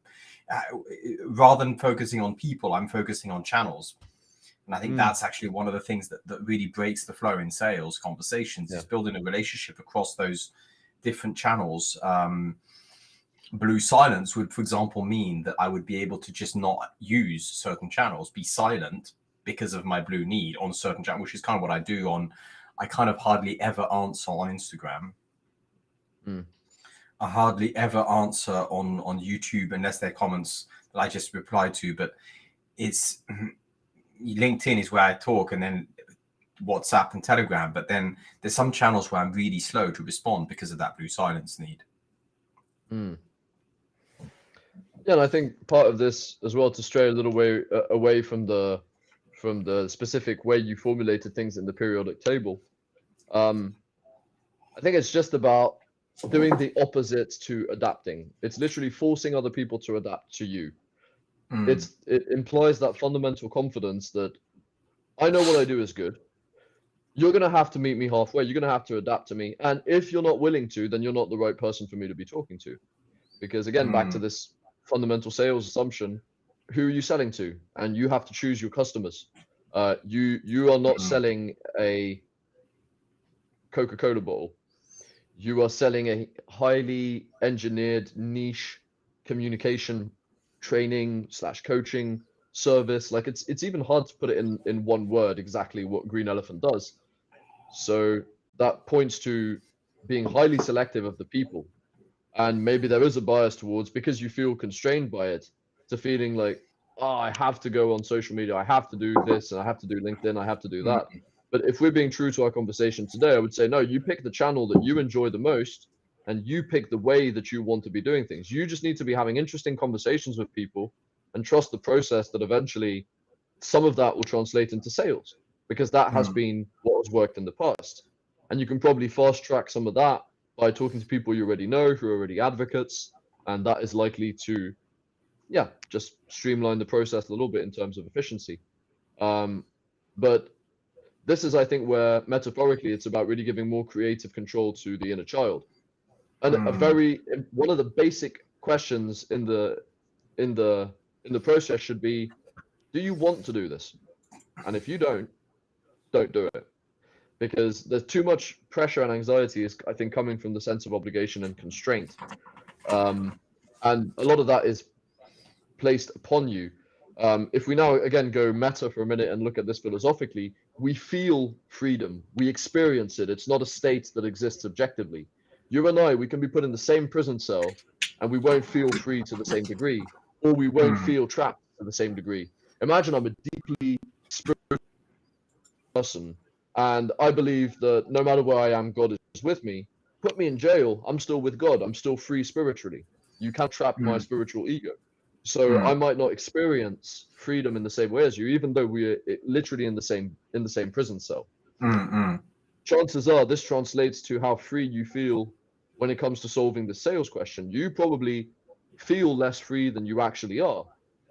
Speaker 1: rather than focusing on people, I'm focusing on channels. And I think that's actually one of the things that really breaks the flow in sales conversations, is building a relationship across those different channels. Blue silence would, for example, mean that I would be able to just not use certain channels, be silent because of my blue need on certain channels, which is kind of what I do on. I kind of hardly ever answer on Instagram. I hardly ever answer on YouTube unless they're comments that I just reply to. But it's LinkedIn is where I talk, and then WhatsApp and Telegram. But then there's some channels where I'm really slow to respond because of that blue silence need.
Speaker 2: Yeah, and I think part of this as well, to stray a little way away from the specific way you formulated things in the periodic table, I think it's just about doing the opposite to adapting. It's literally forcing other people to adapt to you. It implies that fundamental confidence that I know what I do is good. You're going to have to meet me halfway. You're going to have to adapt to me. And if you're not willing to, then you're not the right person for me to be talking to. Because again, back to this fundamental sales assumption, who are you selling to? And you have to choose your customers. You are not selling a Coca-Cola bottle. You are selling a highly engineered niche communication training / coaching service. Like it's even hard to put it in one word exactly what Green Elephant does. So that points to being highly selective of the people. And maybe there is a bias towards, because you feel constrained by it, to feeling like, oh, I have to go on social media, I have to do this, and I have to do LinkedIn, I have to do that. But if we're being true to our conversation today, I would say, no, you pick the channel that you enjoy the most, and you pick the way that you want to be doing things. You just need to be having interesting conversations with people and trust the process that eventually some of that will translate into sales, because that has been what has worked in the past. And you can probably fast track some of that by talking to people you already know, who are already advocates, and that is likely to, just streamline the process a little bit in terms of efficiency. But this is, I think, where metaphorically it's about really giving more creative control to the inner child. And one of the basic questions in the process should be, do you want to do this? And if you don't do it. Because there's too much pressure and anxiety is, I think, coming from the sense of obligation and constraint. And a lot of that is placed upon you. If we now, again, go meta for a minute and look at this philosophically, we feel freedom. We experience it. It's not a state that exists objectively. You and I, we can be put in the same prison cell and we won't feel free to the same degree, or we won't feel trapped to the same degree. Imagine I'm a deeply spiritual person, And I believe that no matter where I am, God is with me. Put me in jail, I'm still with God. I'm still free spiritually. You can't trap my
Speaker 1: Mm,
Speaker 2: spiritual ego. So I
Speaker 1: mm,
Speaker 2: might not experience freedom in the same way as you, even though we're literally in the same prison cell.
Speaker 1: mm, mm,
Speaker 2: Chances are this translates to how free you feel when it comes to solving the sales question. You probably feel less free than you actually are.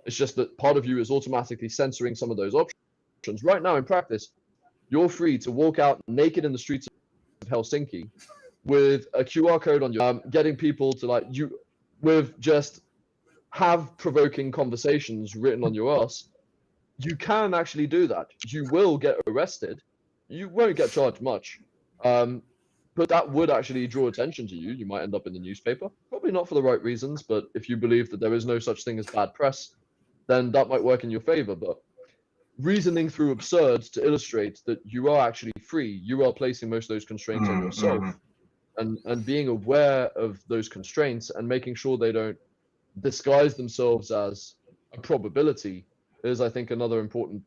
Speaker 2: It's just that part of you is automatically censoring some of those options. Right now in practice, you're free to walk out naked in the streets of Helsinki with a QR code on your getting people to like you with just have provoking conversations written on your ass. You can actually do that. You will get arrested. You won't get charged much. Um, but that would actually draw attention to you. You might end up in the newspaper. Probably not for the right reasons, but if you believe that there is no such thing as bad press, then that might work in your favor. But reasoning through absurd to illustrate that you are actually free, you are placing most of those constraints on
Speaker 1: mm,
Speaker 2: yourself,
Speaker 1: mm,
Speaker 2: and being aware of those constraints and making sure they don't disguise themselves as a probability is, I think, another important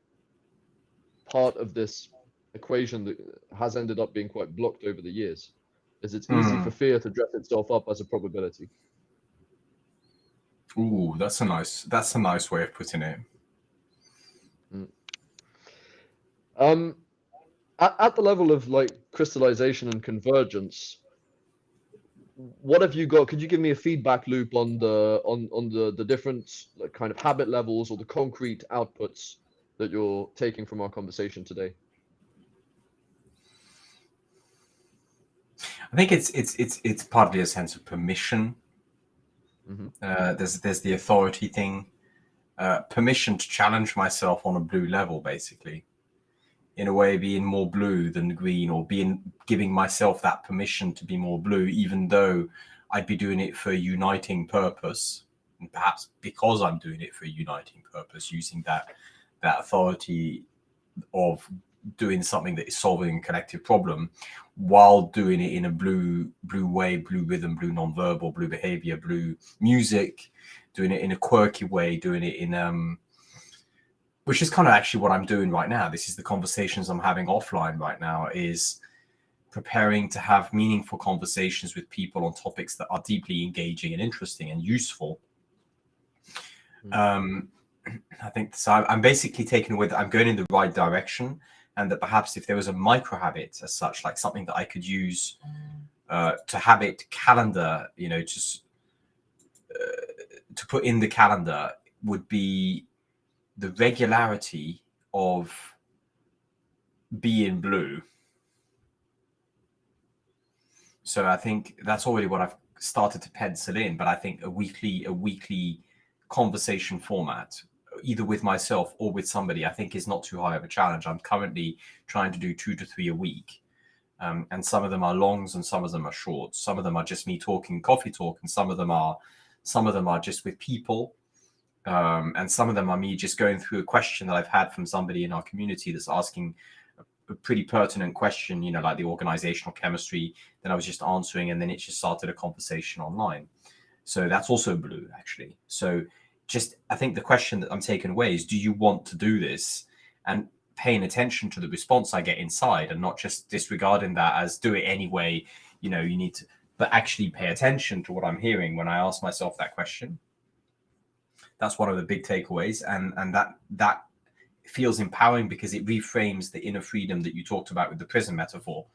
Speaker 2: part of this equation that has ended up being quite blocked over the years. Is it's easy for
Speaker 1: mm.
Speaker 2: fear to dress itself up as a probability.
Speaker 1: Ooh, that's a nice way of putting it.
Speaker 2: Mm. Um, at the level of like crystallization and convergence, what have you got? Could you give me a feedback loop on the different like, kind of habit levels or the concrete outputs that you're taking from our conversation today?
Speaker 1: I think it's partly a sense of permission.
Speaker 2: Hmm.
Speaker 1: There's the authority thing, permission to challenge myself on a blue level, basically. In a way, being more blue than green, or giving myself that permission to be more blue, even though I'd be doing it for a uniting purpose, and perhaps because I'm doing it for a uniting purpose, using that authority of doing something that is solving a collective problem, while doing it in a blue way, blue rhythm, blue nonverbal, blue behavior, blue music, doing it in a quirky way, doing it in which is kind of actually what I'm doing right now. This is the conversations I'm having offline right now, is preparing to have meaningful conversations with people on topics that are deeply engaging and interesting and useful.
Speaker 2: Mm.
Speaker 1: Um, I think so. I'm basically taking away that I'm going in the right direction, and that perhaps if there was a micro habit as such, like something that I could use to habit calendar, just to put in the calendar, would be the regularity of being blue. So I think that's already what I've started to pencil in. But I think a weekly conversation format, either with myself or with somebody, I think is not too high of a challenge. I'm currently trying to do 2 to 3 a week. And some of them are longs and some of them are shorts. Some of them are just me talking coffee talk, and some of them are just with people. And some of them are me just going through a question that I've had from somebody in our community that's asking a pretty pertinent question, like the organizational chemistry that I was just answering, and then it just started a conversation online. So that's also blue, actually. So just, I think the question that I'm taking away is, do you want to do this? And paying attention to the response I get inside, and not just disregarding that as do it anyway, you need to, but actually pay attention to what I'm hearing when I ask myself that question. That's one of the big takeaways. And that feels empowering because it reframes the inner freedom that you talked about with the prison metaphor.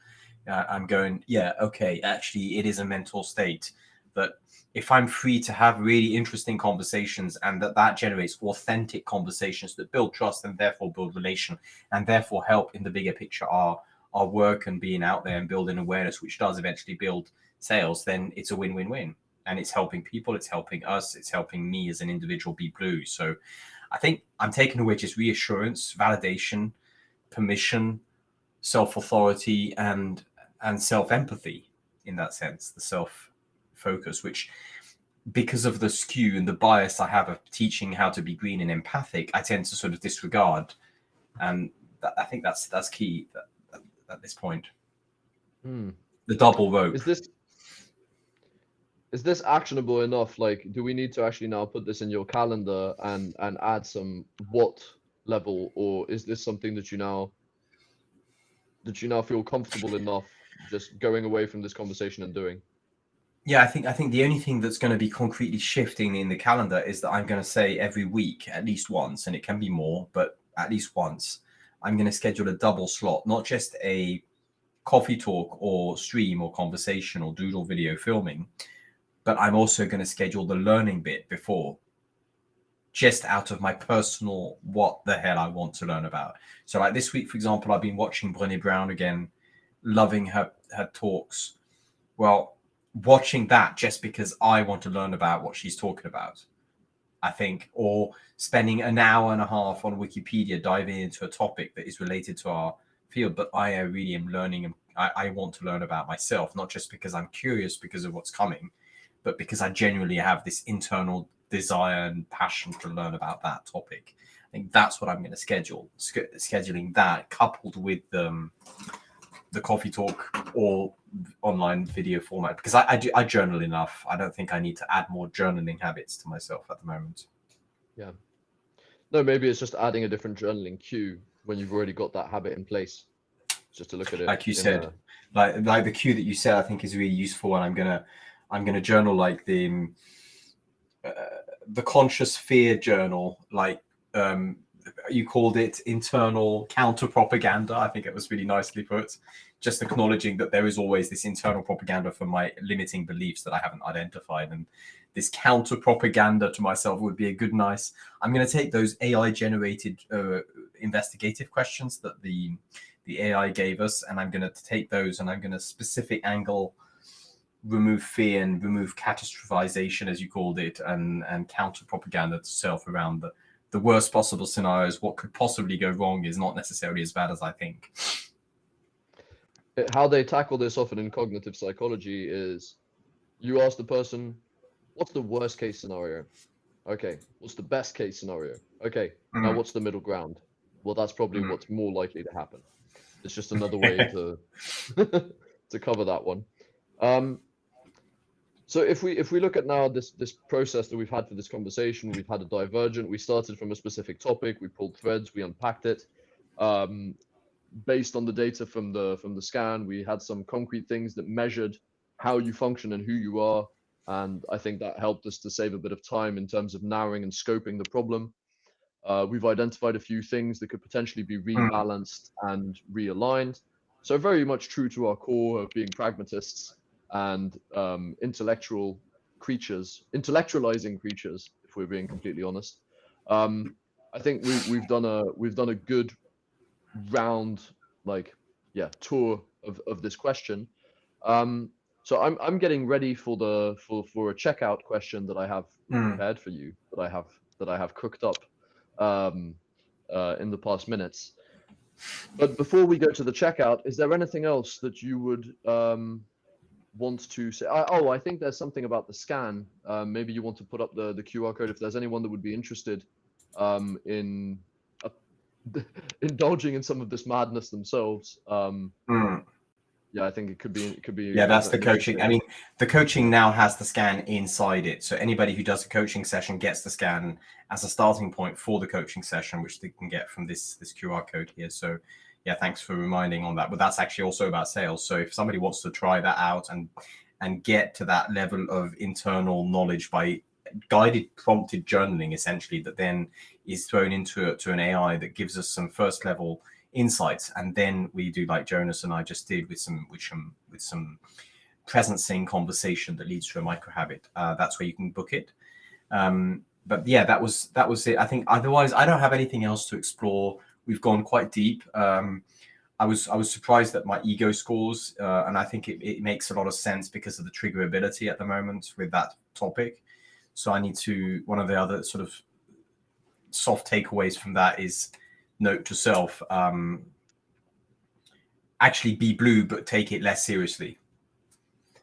Speaker 1: I'm going, yeah, okay, actually, it is a mental state that if I'm free to have really interesting conversations, and that generates authentic conversations that build trust and therefore build relation, and therefore help in the bigger picture our work and being out there and building awareness, which does eventually build sales, then it's a win-win-win. And it's helping people, it's helping us, it's helping me as an individual be blue. So I think I'm taking away just reassurance, validation, permission, self-authority, and self-empathy in that sense, the self-focus, which, because of the skew and the bias I have of teaching how to be green and empathic, I tend to sort of disregard. And I think that's key at this point.
Speaker 2: Hmm.
Speaker 1: The double rope.
Speaker 2: Is this actionable enough? Like, do we need to actually now put this in your calendar and add some what level, or is this something that that you now feel comfortable enough just going away from this conversation and doing?
Speaker 1: Yeah, I think the only thing that's going to be concretely shifting in the calendar is that I'm going to say every week at least once, and it can be more, but at least once, I'm going to schedule a double slot, not just a coffee talk or stream or conversation or doodle video filming, but I'm also going to schedule the learning bit before, just out of my personal what the hell I want to learn about. So like this week, for example, I've been watching Brené Brown again, loving her talks. Well, watching that just because I want to learn about what she's talking about, I think, or spending an hour and a half on Wikipedia diving into a topic that is related to our field, but I really am learning and I want to learn about myself, not just because I'm curious because of what's coming, but because I genuinely have this internal desire and passion to learn about that topic. I think that's what I'm going to schedule. Scheduling that coupled with the coffee talk or online video format, because I journal enough. I don't think I need to add more journaling habits to myself at the moment.
Speaker 2: Yeah. No, maybe it's just adding a different journaling cue when you've already got that habit in place, just to look at it.
Speaker 1: Like you said, like the cue that you said, I think is really useful, and I'm gonna journal like the conscious fear journal, like you called it internal counter propaganda. I think it was really nicely put. Just acknowledging that there is always this internal propaganda for my limiting beliefs that I haven't identified, and this counter propaganda to myself would be a good, nice. I'm going to take those AI generated investigative questions that the AI gave us, and I'm going to take those, and I'm going to specific angle, remove fear and remove catastrophization, as you called it, and counter propaganda to self around the worst possible scenarios. What could possibly go wrong is not necessarily as bad as I think.
Speaker 2: How they tackle this often in cognitive psychology is you ask the person, what's the worst case scenario? Okay. What's the best case scenario? Okay. Now what's the middle ground? Well, that's probably what's more likely to happen. It's just another way to to cover that one. So if we look at now this process that we've had for this conversation, we've had a divergent. We started from a specific topic, we pulled threads, we unpacked it. Based on the data from the scan, we had some concrete things that measured how you function and who you are, and I think that helped us to save a bit of time in terms of narrowing and scoping the problem. We've identified a few things that could potentially be rebalanced and realigned. So very much true to our core of being pragmatists and intellectualizing creatures, if we're being completely honest. I think we've done a good round, like, yeah, tour of this question. So I'm getting ready for a checkout question that I have prepared for you, that I have cooked up in the past minutes. But before we go to the checkout, is there anything else that you would want to say? I think there's something about the scan. Maybe you want to put up the QR code if there's anyone that would be interested in indulging in some of this madness themselves. Yeah, I think it could be.
Speaker 1: Yeah, that's the coaching. I mean, the coaching now has the scan inside it. So anybody who does a coaching session gets the scan as a starting point for the coaching session, which they can get from this QR code here. So yeah, thanks for reminding on that. But that's actually also about sales. So if somebody wants to try that out and get to that level of internal knowledge by guided prompted journaling, essentially, that then is thrown into an AI that gives us some first level insights, and then we do like Jonas and I just did with some presencing conversation that leads to a micro habit. That's where you can book it. But yeah, that was it. I think otherwise I don't have anything else to explore. We've gone quite deep. I was surprised at my ego scores, and I think it makes a lot of sense because of the triggerability at the moment with that topic. So I need to, one of the other sort of soft takeaways from that is, note to self, actually be blue, but take it less seriously.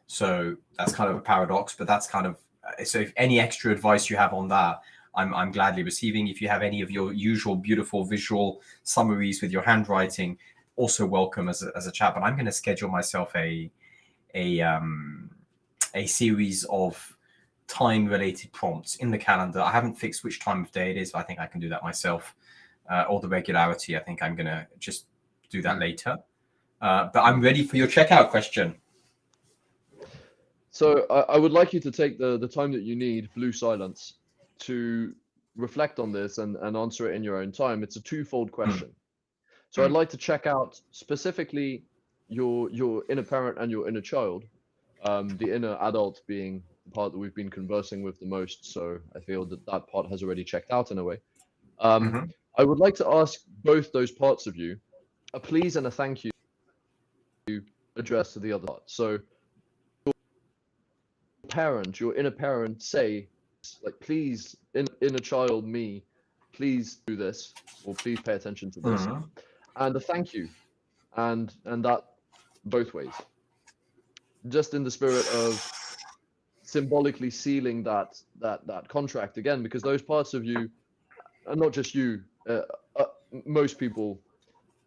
Speaker 1: So that's kind of a paradox, but that's kind of, so if any extra advice you have on that, I'm gladly receiving. If you have any of your usual beautiful visual summaries with your handwriting, also welcome as a chat. But I'm going to schedule myself a series of time-related prompts in the calendar. I haven't fixed which time of day it is, but I think I can do that myself. Or the regularity. I think I'm going to just do that later. But I'm ready for your checkout question.
Speaker 2: So I would like you to take the time that you need, blue silence, to reflect on this and answer it in your own time. It's a twofold question. So I'd like to check out specifically your inner parent and your inner child, the inner adult being the part that we've been conversing with the most. So I feel that that part has already checked out in a way.
Speaker 1: Mm-hmm.
Speaker 2: I would like to ask both those parts of you a please and a thank you addressed to the other part. So parent, your inner parent, say like, please, inner child, me, please do this, or please pay attention to this,
Speaker 1: Mm-hmm.
Speaker 2: and a thank you, and that both ways, just in the spirit of symbolically sealing that contract again, because those parts of you, and not just you, uh, most people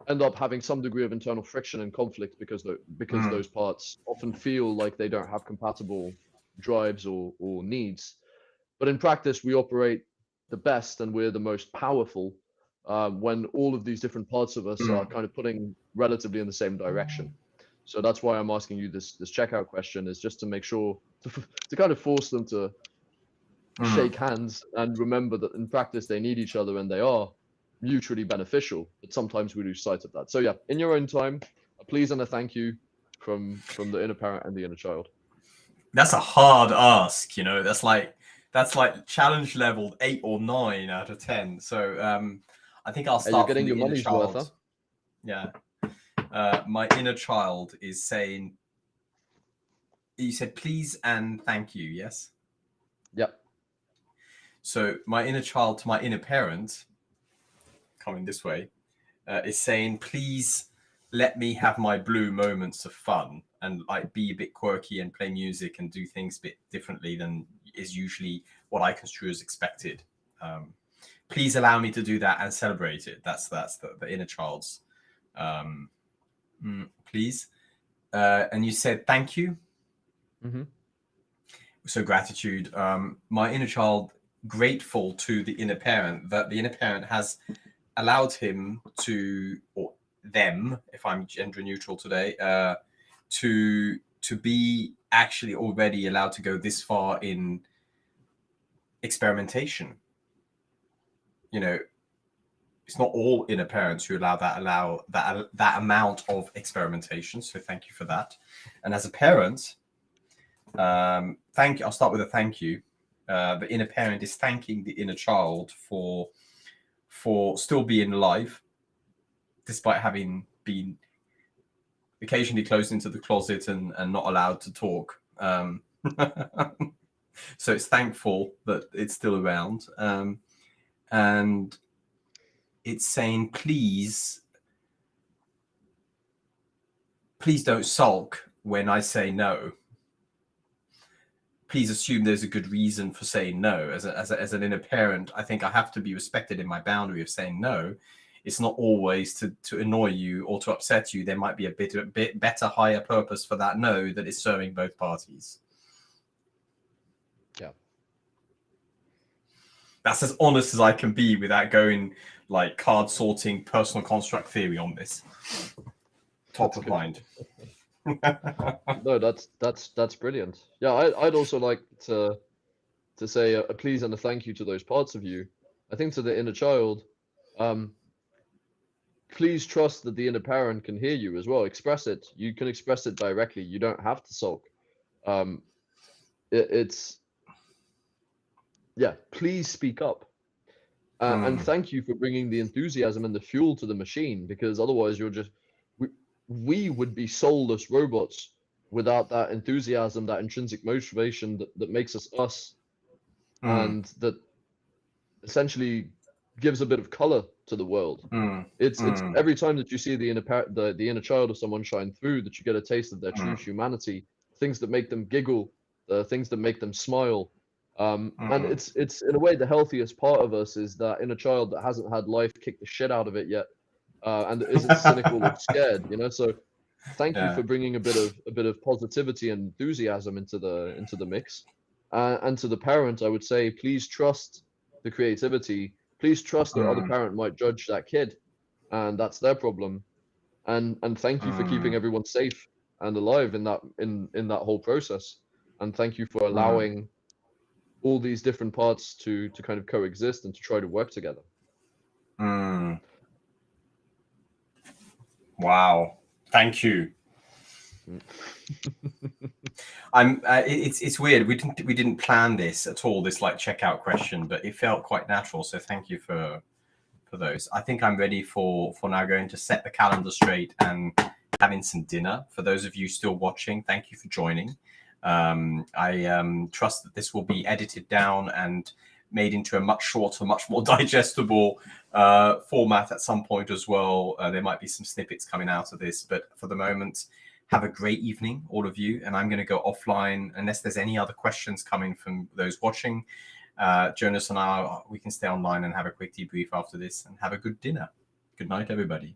Speaker 2: end up having some degree of internal friction and conflict because those parts often feel like they don't have compatible drives or needs. But in practice, we operate the best and we're the most powerful when all of these different parts of us are kind of putting relatively in the same direction. So that's why I'm asking you this checkout question, is just to make sure to kind of force them to shake hands and remember that in practice they need each other and they are mutually beneficial. But sometimes we lose sight of that. So yeah, in your own time, a please and a thank you from the inner parent and the inner child.
Speaker 1: That's a hard ask, you know. That's like challenge level 8 or 9 out of 10. So I think I'll
Speaker 2: And you're
Speaker 1: start from
Speaker 2: getting
Speaker 1: the
Speaker 2: your
Speaker 1: inner
Speaker 2: money's worth,
Speaker 1: child.
Speaker 2: huh?
Speaker 1: Yeah. My inner child is saying, you said please and thank you, yes?
Speaker 2: Yep.
Speaker 1: So my inner child to my inner parent, coming this way, is saying, please let me have my blue moments of fun and like be a bit quirky and play music and do things a bit differently than is usually what I construe as expected. Please allow me to do that and celebrate it. That's the inner child's please. And you said thank you.
Speaker 2: Mm-hmm.
Speaker 1: So gratitude. My inner child grateful to the inner parent that the inner parent has allowed him to, or them, if I'm gender neutral today, to be actually already allowed to go this far in experimentation. You know, it's not all inner parents who allow that amount of experimentation. So thank you for that. And as a parent, thank you. I'll start with a thank you. The inner parent is thanking the inner child for still being alive, despite having been occasionally closed into the closet and not allowed to talk. So it's thankful that it's still around. And it's saying, please don't sulk when I say no. Please assume there's a good reason for saying no. As an inner parent, I think I have to be respected in my boundary of saying no. It's not always to annoy you or to upset you. There might be a bit better, higher purpose for that no that is serving both parties.
Speaker 2: Yeah.
Speaker 1: That's as honest as I can be without going like card sorting, personal construct theory on this. Top of mind.
Speaker 2: No, that's brilliant. Yeah, I'd also like to say a please and a thank you to those parts of you. I think to the inner child, please trust that the inner parent can hear you as well. Express it. You can express it directly. You don't have to sulk. It's yeah. Please speak up. And thank you for bringing the enthusiasm and the fuel to the machine, because otherwise we would be soulless robots without that enthusiasm, that intrinsic motivation that makes us us, and that essentially gives a bit of color to the world. It's every time that you see the inner child of someone shine through, that you get a taste of their true humanity, things that make them giggle, the things that make them smile. And it's in a way the healthiest part of us is that inner child that hasn't had life kick the shit out of it yet, and isn't cynical or scared. So thank you for bringing a bit of positivity and enthusiasm into the mix. And to the parent, I would say, please trust the creativity. Please trust the other parent might judge that kid, and that's their problem. And thank you for keeping everyone safe and alive in that whole process. And thank you for allowing all these different parts to kind of coexist and to try to work together.
Speaker 1: Wow, thank you. It's weird. We didn't plan this at all, this like checkout question, but it felt quite natural. So thank you for those. I think I'm ready for now going to set the calendar straight and having some dinner. For those of you still watching, thank you for joining. I trust that this will be edited down and made into a much shorter, much more digestible format at some point as well. There might be some snippets coming out of this, but for the moment, have a great evening, all of you. And I'm going to go offline unless there's any other questions coming from those watching. Jonas and I, we can stay online and have a quick debrief after this and have a good dinner. Good night, everybody.